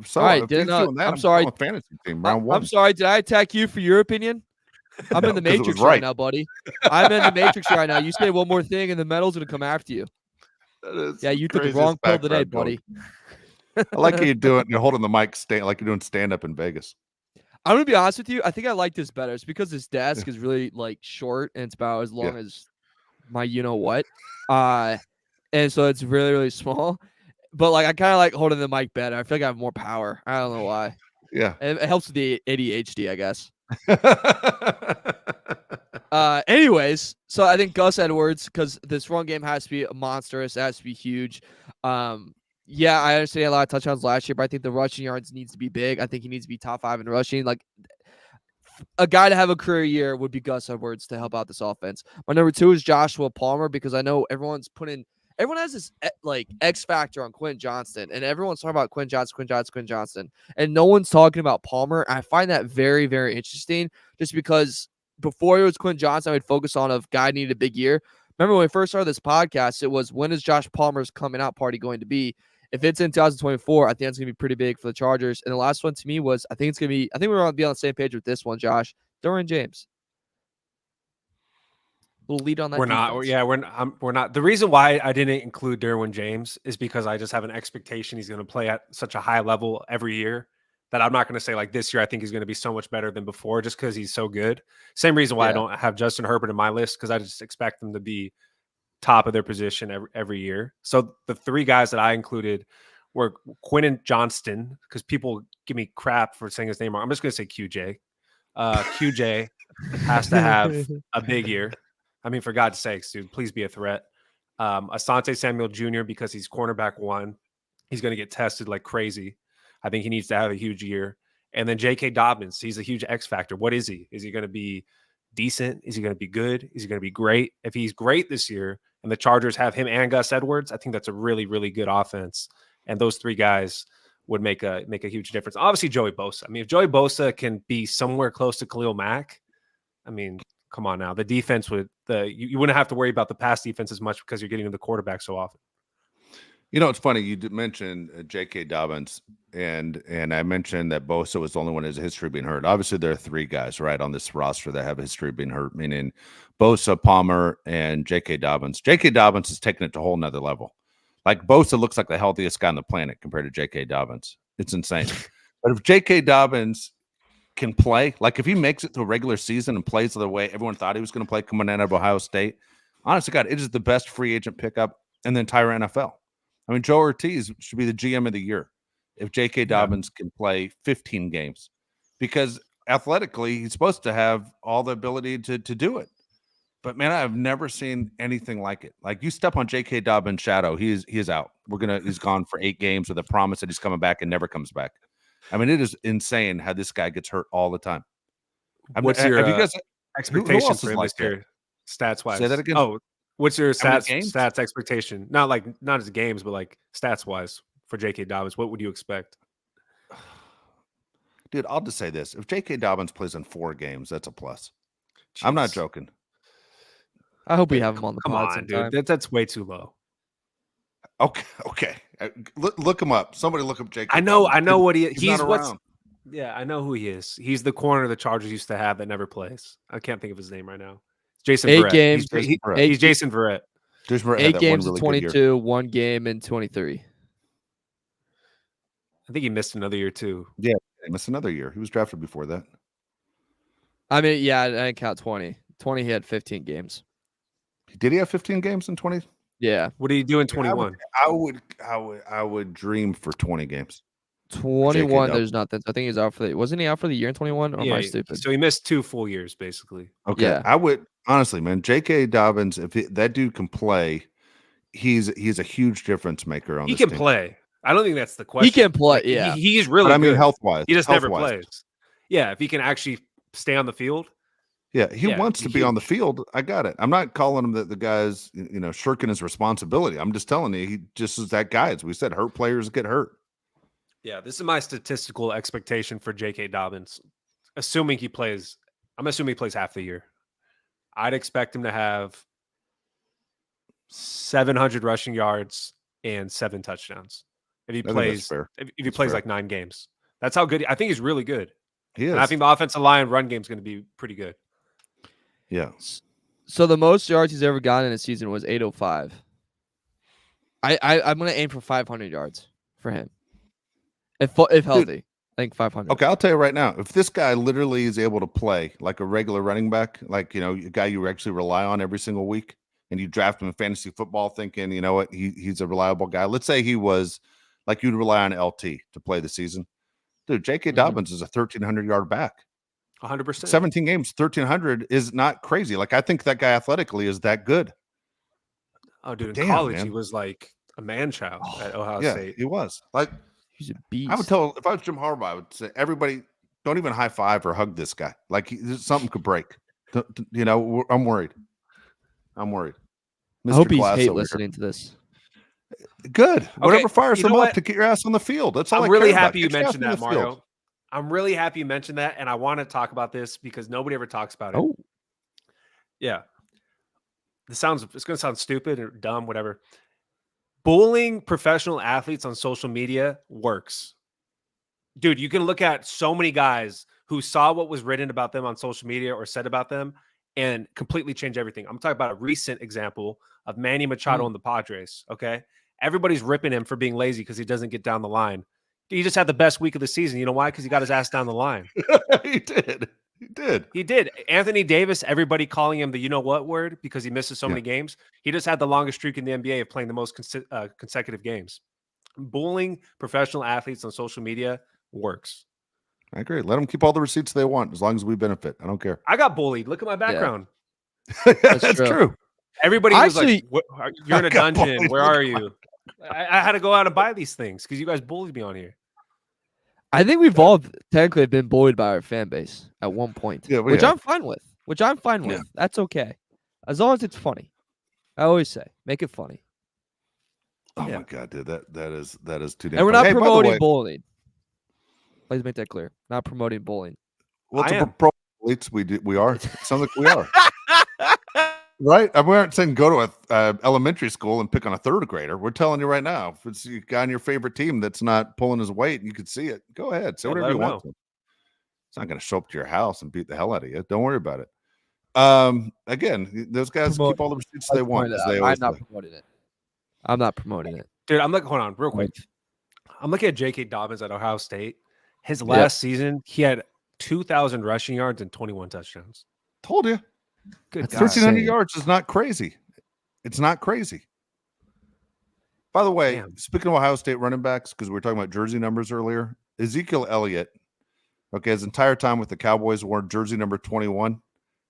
[SPEAKER 1] So
[SPEAKER 3] All right,
[SPEAKER 1] if he's doing that,
[SPEAKER 3] I'm sorry.
[SPEAKER 1] on a fantasy team round 1.
[SPEAKER 3] I'm sorry. Did I attack you for your opinion? I'm
[SPEAKER 1] No,
[SPEAKER 3] in the
[SPEAKER 1] 'cause it was
[SPEAKER 3] Matrix
[SPEAKER 1] right.
[SPEAKER 3] right now, buddy. I'm in the Matrix right now. You say one more thing, and the metal's gonna come after you. Yeah, you took the wrong pill today, buddy.
[SPEAKER 1] I like how you're holding the mic like you're doing stand up in Vegas.
[SPEAKER 3] I'm gonna be honest with you. I think I like this better. It's because this desk is really like short and it's about as long as my what. And so it's really, really small. But like I kind of like holding the mic better. I feel like I have more power. I don't know why.
[SPEAKER 1] Yeah.
[SPEAKER 3] It helps with the ADHD, I guess. Anyways, so I think Gus Edwards, because this run game has to be monstrous, it has to be huge. Yeah, I understand a lot of touchdowns last year, but I think the rushing yards needs to be big. I think he needs to be top 5 in rushing. Like a guy to have a career year would be Gus Edwards to help out this offense. My number 2 is Joshua Palmer because I know everyone has this like X factor on Quinn Johnston, and everyone's talking about Quinn Johnston, and no one's talking about Palmer. I find that very, very interesting just because before it was Quinn Johnston, I would focus on a guy needed a big year. Remember when we first started this podcast, it was when is Josh Palmer's coming out party going to be? If it's in 2024, I think it's going to be pretty big for the Chargers. And the last one to me was, I think we're going to be on the same page with this one, Josh. Derwin James. We'll lead on that.
[SPEAKER 2] We're not. Yeah, we're not. The reason why I didn't include Derwin James is because I just have an expectation he's going to play at such a high level every year that I'm not going to say like this year I think he's going to be so much better than before just because he's so good. Same reason why I don't have Justin Herbert in my list because I just expect them to be top of their position every year. So the 3 guys that I included were Quinn Johnston because people give me crap for saying his name wrong. I'm just going to say QJ. QJ has to have a big year. I mean, for God's sakes, dude, please be a threat. Asante Samuel Jr., because he's cornerback 1, he's going to get tested like crazy. I think he needs to have a huge year. And then J.K. Dobbins, he's a huge X factor. What is he? Is he going to be decent? Is he going to be good? Is he going to be great? If he's great this year and the Chargers have him and Gus Edwards, I think that's a really, really good offense. And those 3 guys would make a huge difference. Obviously, Joey Bosa. I mean, if Joey Bosa can be somewhere close to Khalil Mack, I mean, come on now. The defense you wouldn't have to worry about the pass defense as much because you're getting to the quarterback so often.
[SPEAKER 1] You know, it's funny. You did mention J.K. Dobbins, and I mentioned that Bosa was the only one who has a history of being hurt. Obviously, there are 3 guys, right, on this roster that have a history of being hurt, meaning Bosa, Palmer, and J.K. Dobbins. J.K. Dobbins is taking it to a whole nother level. Like, Bosa looks like the healthiest guy on the planet compared to J.K. Dobbins. It's insane. But if J.K. Dobbins can play, like if he makes it to a regular season and plays the way everyone thought he was going to play coming out of Ohio State, honestly, God, it is the best free agent pickup in the entire NFL. I mean, Joe Ortiz should be the GM of the year if J.K. Dobbins can play 15 games because athletically he's supposed to have all the ability to do it. But man, I've never seen anything like it. Like you step on J.K. Dobbins' shadow, he is out. He's gone for 8 games with a promise that he's coming back and never comes back. I mean, it is insane how this guy gets hurt all the time.
[SPEAKER 2] What's your
[SPEAKER 1] you guys,
[SPEAKER 2] expectations for him this year, stats wise?
[SPEAKER 1] Say that again.
[SPEAKER 2] Oh, what's your stats expectation? Not as games, but like stats wise for J.K. Dobbins. What would you expect?
[SPEAKER 1] Dude, I'll just say this: if J.K. Dobbins plays in 4 games, that's a plus.
[SPEAKER 2] Jeez.
[SPEAKER 1] I'm not joking.
[SPEAKER 3] I hope we have him on the
[SPEAKER 2] pod. Come on,
[SPEAKER 3] sometime.
[SPEAKER 2] dude. That's way too low.
[SPEAKER 1] Okay. Look him up. Somebody look up J.K.
[SPEAKER 2] I know what he is.
[SPEAKER 1] He's not around.
[SPEAKER 2] Yeah, I know who he is. He's the corner the Chargers used to have that never plays. I can't think of his name right now. Jason
[SPEAKER 3] 8
[SPEAKER 2] Verrett.
[SPEAKER 3] games.
[SPEAKER 2] He's Jason Verrett.
[SPEAKER 3] 8 games in 22, 1 game in 23.
[SPEAKER 2] I think he missed another year too.
[SPEAKER 1] Yeah, he missed another year. He was drafted before that.
[SPEAKER 3] I mean, yeah, I didn't count 20. 20, he had 15 games.
[SPEAKER 1] Did he have 15 games in 20?
[SPEAKER 3] Yeah.
[SPEAKER 2] What did he do in 21?
[SPEAKER 1] I would dream for 20 games.
[SPEAKER 3] 21, there's nothing. I think he's out for wasn't he out for the year in 21? Or am I stupid?
[SPEAKER 2] So he missed 2 full years, basically.
[SPEAKER 1] Okay. Yeah. I would honestly, man, J.K. Dobbins, if that dude can play, he's a huge difference maker on this team.
[SPEAKER 2] He can play. I don't think that's the question.
[SPEAKER 3] He can play, yeah.
[SPEAKER 2] He's really
[SPEAKER 1] good. I mean,
[SPEAKER 2] good.
[SPEAKER 1] health-wise.
[SPEAKER 2] He just never plays. Yeah, if he can actually stay on the field.
[SPEAKER 1] Yeah, he wants to be on the field. I got it. I'm not calling him that the guy's, shirking his responsibility. I'm just telling you, he just is that guy. As we said, hurt players get hurt.
[SPEAKER 2] Yeah, this is my statistical expectation for J.K. Dobbins. I'm assuming he plays half the year. I'd expect him to have 700 rushing yards and 7 touchdowns. If he plays like 9 games. That's how good I think he's really good.
[SPEAKER 1] He is.
[SPEAKER 2] And I think the offensive line run game is going to be pretty good.
[SPEAKER 1] Yeah.
[SPEAKER 3] So the most yards he's ever gotten in a season was 805. I'm going to aim for 500 yards for him. If healthy, dude, I think 500.
[SPEAKER 1] Okay, I'll tell you right now, if this guy literally is able to play like a regular running back, like, a guy you actually rely on every single week, and you draft him in fantasy football thinking, you know what, he's a reliable guy. Let's say he was like you'd rely on LT to play the season. Dude, J.K. Dobbins is a 1,300-yard back.
[SPEAKER 2] 100%.
[SPEAKER 1] 17 games, 1,300 is not crazy. Like, I think that guy athletically is that good.
[SPEAKER 2] Oh, dude, in college, he was like a man child at Ohio
[SPEAKER 1] Yeah,
[SPEAKER 2] State.
[SPEAKER 1] he was. Like,
[SPEAKER 3] He's a beast.
[SPEAKER 1] I would tell if I was Jim Harbaugh, I would say everybody don't even high five or hug this guy. Like something could break. You know, I'm worried. I'm worried.
[SPEAKER 3] I hope
[SPEAKER 1] Mr.
[SPEAKER 3] he's
[SPEAKER 1] Glass
[SPEAKER 3] hate
[SPEAKER 1] over
[SPEAKER 3] listening to this.
[SPEAKER 1] here. Good. Whatever fires
[SPEAKER 2] you know
[SPEAKER 1] him
[SPEAKER 2] what?
[SPEAKER 1] up to get your ass on the field. That's all
[SPEAKER 2] I'm
[SPEAKER 1] I
[SPEAKER 2] really
[SPEAKER 1] care about.
[SPEAKER 2] happy you
[SPEAKER 1] Get your ass
[SPEAKER 2] mentioned
[SPEAKER 1] on
[SPEAKER 2] that,
[SPEAKER 1] the field.
[SPEAKER 2] Mario. I'm really happy you mentioned that, and I want to talk about this because nobody ever talks about it.
[SPEAKER 3] Oh,
[SPEAKER 2] Yeah. It's going to sound stupid or dumb, whatever. Bullying professional athletes on social media works. Dude, you can look at so many guys who saw what was written about them on social media or said about them and completely change everything. I'm talking about a recent example of Manny Machado and the Padres, okay? Everybody's ripping him for being lazy because he doesn't get down the line. He just had the best week of the season. You know why? Because he got his ass down the line.
[SPEAKER 1] He did. He did.
[SPEAKER 2] He did. Anthony Davis, everybody calling him the you know what word because he misses so many games. He just had the longest streak in the NBA of playing the most consecutive games. Bullying professional athletes on social media works.
[SPEAKER 1] I agree. Let them keep all the receipts they want as long as we benefit. I don't care.
[SPEAKER 2] I got bullied. Look at my background.
[SPEAKER 1] That's true.
[SPEAKER 2] Everybody was
[SPEAKER 3] Actually,
[SPEAKER 2] like, you're in a dungeon.
[SPEAKER 1] bullied.
[SPEAKER 2] Where are you? I had to go out and buy these things because you guys bullied me on here.
[SPEAKER 3] I think we've all technically been bullied by our fan base at one point,
[SPEAKER 1] Yeah,
[SPEAKER 3] which
[SPEAKER 1] have.
[SPEAKER 3] I'm fine with.
[SPEAKER 1] Yeah.
[SPEAKER 3] That's okay, as long as it's funny. I always say, make it funny.
[SPEAKER 1] Oh my god, dude, that is too damn.
[SPEAKER 3] And we're
[SPEAKER 1] funny.
[SPEAKER 3] not
[SPEAKER 1] Hey, by the
[SPEAKER 3] promoting
[SPEAKER 1] way,
[SPEAKER 3] bullying. Let's make that clear. Not promoting bullying.
[SPEAKER 1] well,
[SPEAKER 2] I
[SPEAKER 1] it's a
[SPEAKER 2] am.
[SPEAKER 1] pro athletes. We are. It sounds like we are. Right? I mean, we aren't saying go to a elementary school and pick on a third grader. We're telling you right now, if it's a guy on your favorite team that's not pulling his weight, and you can see it. Go ahead, say
[SPEAKER 2] Yeah,
[SPEAKER 1] whatever
[SPEAKER 2] let
[SPEAKER 1] you
[SPEAKER 2] him
[SPEAKER 1] want.
[SPEAKER 2] know.
[SPEAKER 1] To. It's not going to show up to your house and beat the hell out of you. Don't worry about it. Again, those guys
[SPEAKER 3] Promote-
[SPEAKER 1] keep all the receipts they want. As they
[SPEAKER 3] I'm
[SPEAKER 1] always
[SPEAKER 3] not
[SPEAKER 1] do.
[SPEAKER 3] promoting it. I'm not promoting it.
[SPEAKER 2] Dude, I'm like, hold on, real quick. I'm looking at J.K. Dobbins at Ohio State. His last season, he had 2,000 rushing yards and 21 touchdowns.
[SPEAKER 1] Told you.
[SPEAKER 2] Good
[SPEAKER 3] That's
[SPEAKER 2] God.
[SPEAKER 1] 1,300
[SPEAKER 3] insane.
[SPEAKER 1] yards is not crazy. It's not crazy. By the way,
[SPEAKER 2] Damn.
[SPEAKER 1] speaking of Ohio State running backs, because we were talking about jersey numbers earlier, Ezekiel Elliott, okay, his entire time with the Cowboys wore jersey number 21.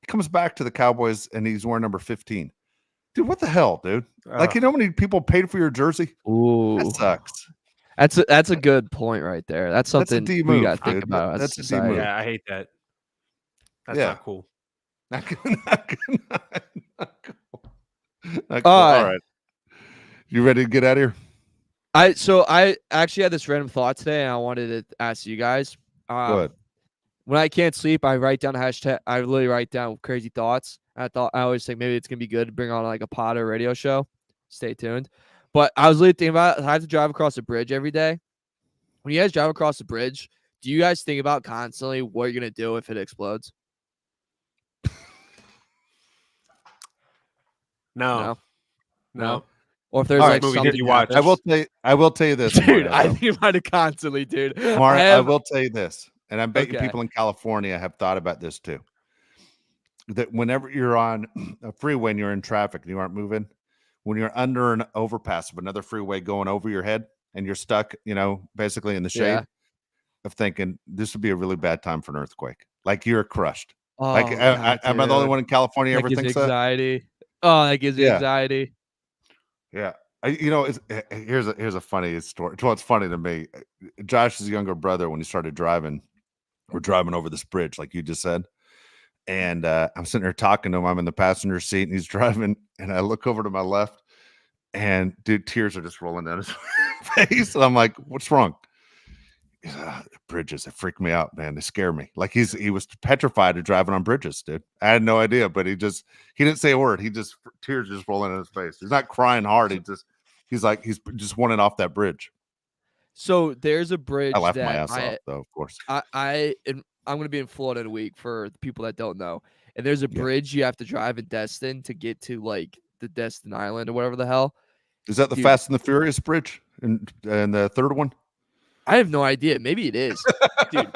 [SPEAKER 1] He comes back to the Cowboys and he's wearing number 15. Dude, what the hell, dude? Like, you know how many people paid for your jersey?
[SPEAKER 3] Ooh,
[SPEAKER 1] That sucks.
[SPEAKER 3] that's a good point right there. That's
[SPEAKER 1] That's a
[SPEAKER 3] something
[SPEAKER 1] D
[SPEAKER 3] we
[SPEAKER 1] move,
[SPEAKER 3] got to think
[SPEAKER 1] dude.
[SPEAKER 3] about as
[SPEAKER 1] That's
[SPEAKER 3] a
[SPEAKER 1] a D
[SPEAKER 3] society.
[SPEAKER 1] move.
[SPEAKER 2] Yeah, I hate that. That's
[SPEAKER 1] Yeah.
[SPEAKER 2] not cool.
[SPEAKER 1] Not cool. Not cool. All right. You ready to get out of here?
[SPEAKER 3] I actually had this random thought today, and I wanted to ask you guys.
[SPEAKER 1] Go ahead.
[SPEAKER 3] When I can't sleep, I write down a hashtag. I literally write down crazy thoughts. I always think maybe it's gonna be good to bring on like a pod or radio show. Stay tuned. But I was really thinking about it. I have to drive across a bridge every day. When you guys drive across the bridge, do you guys think about constantly what you're gonna do if it explodes?
[SPEAKER 2] No.
[SPEAKER 3] Or if there's
[SPEAKER 1] All
[SPEAKER 3] like
[SPEAKER 1] right,
[SPEAKER 2] movie
[SPEAKER 3] something
[SPEAKER 2] did you watch?
[SPEAKER 3] happens?
[SPEAKER 1] I will tell you this,
[SPEAKER 3] Dude,
[SPEAKER 1] Mario,
[SPEAKER 3] I
[SPEAKER 1] though.
[SPEAKER 3] think about it constantly, dude.
[SPEAKER 1] Mario, I will tell you this, and I bet you
[SPEAKER 3] Okay.
[SPEAKER 1] people in California have thought about this too. That whenever you're on a freeway and you're in traffic and you aren't moving, when you're under an overpass of another freeway going over your head and you're stuck, basically in the shade,
[SPEAKER 3] Yeah.
[SPEAKER 1] of thinking this would be a really bad time for an earthquake. Like you're crushed.
[SPEAKER 3] Oh,
[SPEAKER 1] Like,
[SPEAKER 3] God,
[SPEAKER 1] am I the only
[SPEAKER 3] dude.
[SPEAKER 1] one in California
[SPEAKER 3] That
[SPEAKER 1] ever
[SPEAKER 3] gives
[SPEAKER 1] thinks
[SPEAKER 3] anxiety. Oh, that gives you
[SPEAKER 1] Yeah.
[SPEAKER 3] anxiety.
[SPEAKER 1] that? Yeah. Here's a funny story. What's funny to me, Josh's younger brother, when he started driving, we're driving over this bridge, like you just said. And I'm sitting there talking to him. I'm in the passenger seat and he's driving. And I look over to my left and dude, tears are just rolling down his face. And I'm like, what's wrong? He's, bridges, they freak me out, man. They scare me. Like he was petrified of driving on bridges, dude. I had no idea, but he didn't say a word. Tears just rolling in his face. He's not crying hard. He's just wanting off that bridge.
[SPEAKER 3] So there's a bridge
[SPEAKER 1] I laughed my
[SPEAKER 3] that
[SPEAKER 1] ass off, though, of course.
[SPEAKER 3] I'm going to be in Florida in a week for the people that don't know. And there's a bridge you have to drive in Destin to get to like the Destin Island or whatever the hell.
[SPEAKER 1] Is that the
[SPEAKER 3] Dude.
[SPEAKER 1] Fast and the Furious bridge and the third one?
[SPEAKER 3] I have no idea. Maybe it is. Dude,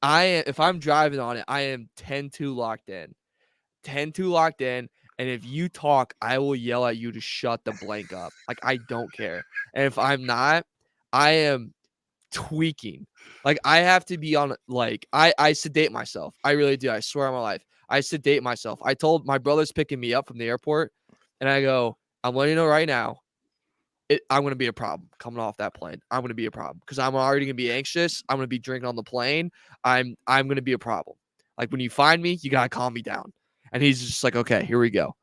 [SPEAKER 3] if I'm driving on it, I am 10-2 locked in. 10-2 locked in. And if you talk, I will yell at you to shut the blank up. Like, I don't care. And if I'm not, I am tweaking. Like, I have to be on, like, I sedate myself. I really do. I swear on my life. I sedate myself. I told my brother's picking me up from the airport, and I go, I'm letting you know right now. I'm going to be a problem coming off that plane. I'm going to be a problem because I'm already going to be anxious. I'm going to be drinking on the plane. I'm going to be a problem. Like when you find me, you got to calm me down. And he's just like, okay, here we go.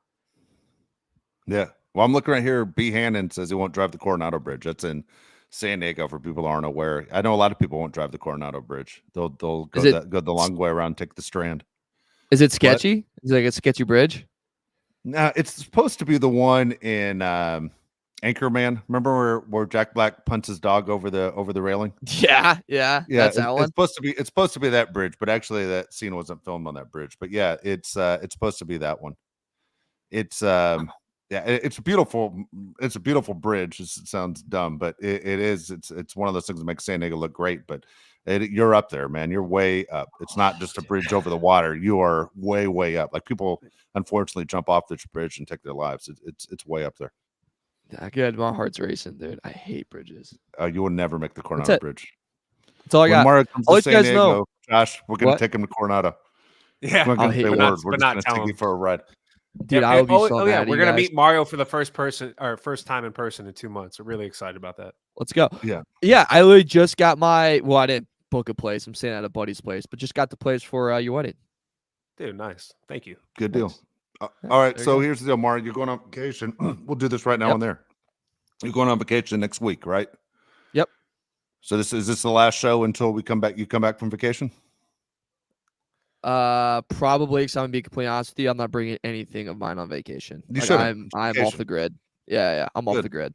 [SPEAKER 1] Yeah. Well, I'm looking right here. B. Hannon says he won't drive the Coronado Bridge. That's in San Diego for people who aren't aware. I know a lot of people won't drive the Coronado Bridge. They'll go the long way around, take the Strand.
[SPEAKER 3] Is it sketchy? What? Is it like a sketchy bridge?
[SPEAKER 1] No, it's supposed to be the one in Anchorman. Remember where Jack Black punts his dog over the railing?
[SPEAKER 3] Yeah. That's that one.
[SPEAKER 1] It's supposed to be that bridge, but actually that scene wasn't filmed on that bridge. But yeah, it's supposed to be that one. It's it's a beautiful bridge. It sounds dumb, but it is. It's one of those things that makes San Diego look great. But you're up there, man. You're way up. It's not just a bridge over the water. You are way up. Like people unfortunately jump off this bridge and take their lives. It's way up there.
[SPEAKER 3] Yeah, good. My heart's racing, dude. I hate bridges.
[SPEAKER 1] You will never make the Coronado Bridge.
[SPEAKER 3] That's all I got.
[SPEAKER 1] Mario comes to San Diego, Josh, we're gonna
[SPEAKER 3] What?
[SPEAKER 1] take him to Coronado.
[SPEAKER 2] Yeah,
[SPEAKER 1] we're gonna say words. We're
[SPEAKER 2] but
[SPEAKER 1] just
[SPEAKER 2] not
[SPEAKER 1] gonna
[SPEAKER 2] tell
[SPEAKER 1] take
[SPEAKER 2] him.
[SPEAKER 1] you for a ride.
[SPEAKER 3] Dude, I will be so
[SPEAKER 2] yeah,
[SPEAKER 3] mad.
[SPEAKER 2] we're gonna meet Mario for the first time in person in 2 months. We're really excited about that.
[SPEAKER 3] Let's go.
[SPEAKER 1] Yeah.
[SPEAKER 3] I literally just got I didn't book a place. I'm staying at a buddy's place, but just got the place for your wedding.
[SPEAKER 2] Dude, nice. Thank you.
[SPEAKER 1] Good deal. All right, so here's the deal, Mario. You're going on vacation. We'll do this right now and there. You're going on vacation next week, right?
[SPEAKER 3] Yep.
[SPEAKER 1] So is this the last show until we come back? You come back from vacation?
[SPEAKER 3] Probably. Because I'm gonna be completely honest with you, I'm not bringing anything of mine on vacation. I'm off the grid. Yeah. I'm off the grid.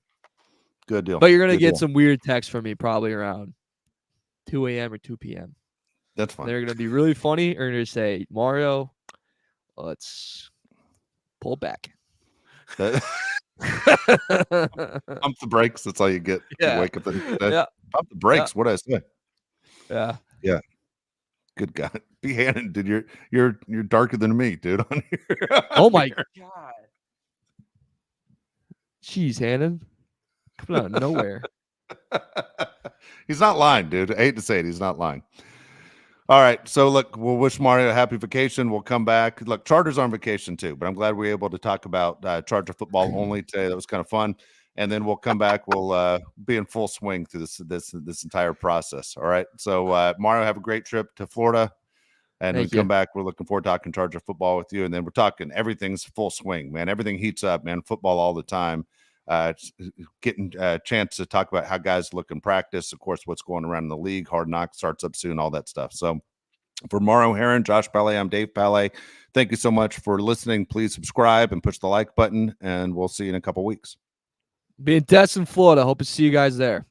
[SPEAKER 1] Good deal.
[SPEAKER 3] But you're gonna get some weird text from me probably around 2 a.m. or 2 p.m.
[SPEAKER 1] That's fine.
[SPEAKER 3] They're gonna be really funny. Or gonna say, Mario, let's pull back.
[SPEAKER 1] Pump the brakes. That's all you get.
[SPEAKER 3] Yeah.
[SPEAKER 1] You wake up the next day.
[SPEAKER 3] Yeah.
[SPEAKER 1] Pump the brakes. What did I say?
[SPEAKER 3] Yeah.
[SPEAKER 1] Yeah. Good God. B. Hannon, dude, you're darker than me, dude. On here.
[SPEAKER 3] Oh my God. Jeez, Hannon. Coming out of nowhere.
[SPEAKER 1] He's not lying, dude. I hate to say it. He's not lying. All right. So, look, we'll wish Mario a happy vacation. We'll come back. Look, Chargers on vacation, too. But I'm glad we were able to talk about Charger football only today. That was kind of fun. And then we'll come back. We'll be in full swing through this entire process. All right. So, Mario, have a great trip to Florida. And when we come back, we're looking forward to talking Charger football with you. And then we're talking everything's full swing, man. Everything heats up, man. Football all the time. Getting a chance to talk about how guys look in practice, of course, what's going around in the league. Hard Knocks starts up soon, all that stuff. So for Mario Heron, Josh Palais, I'm Dave Palais. Thank you so much for listening. Please subscribe and push the like button, and we'll see you in a couple weeks.
[SPEAKER 3] Be in Destin, Florida. Hope to see you guys there.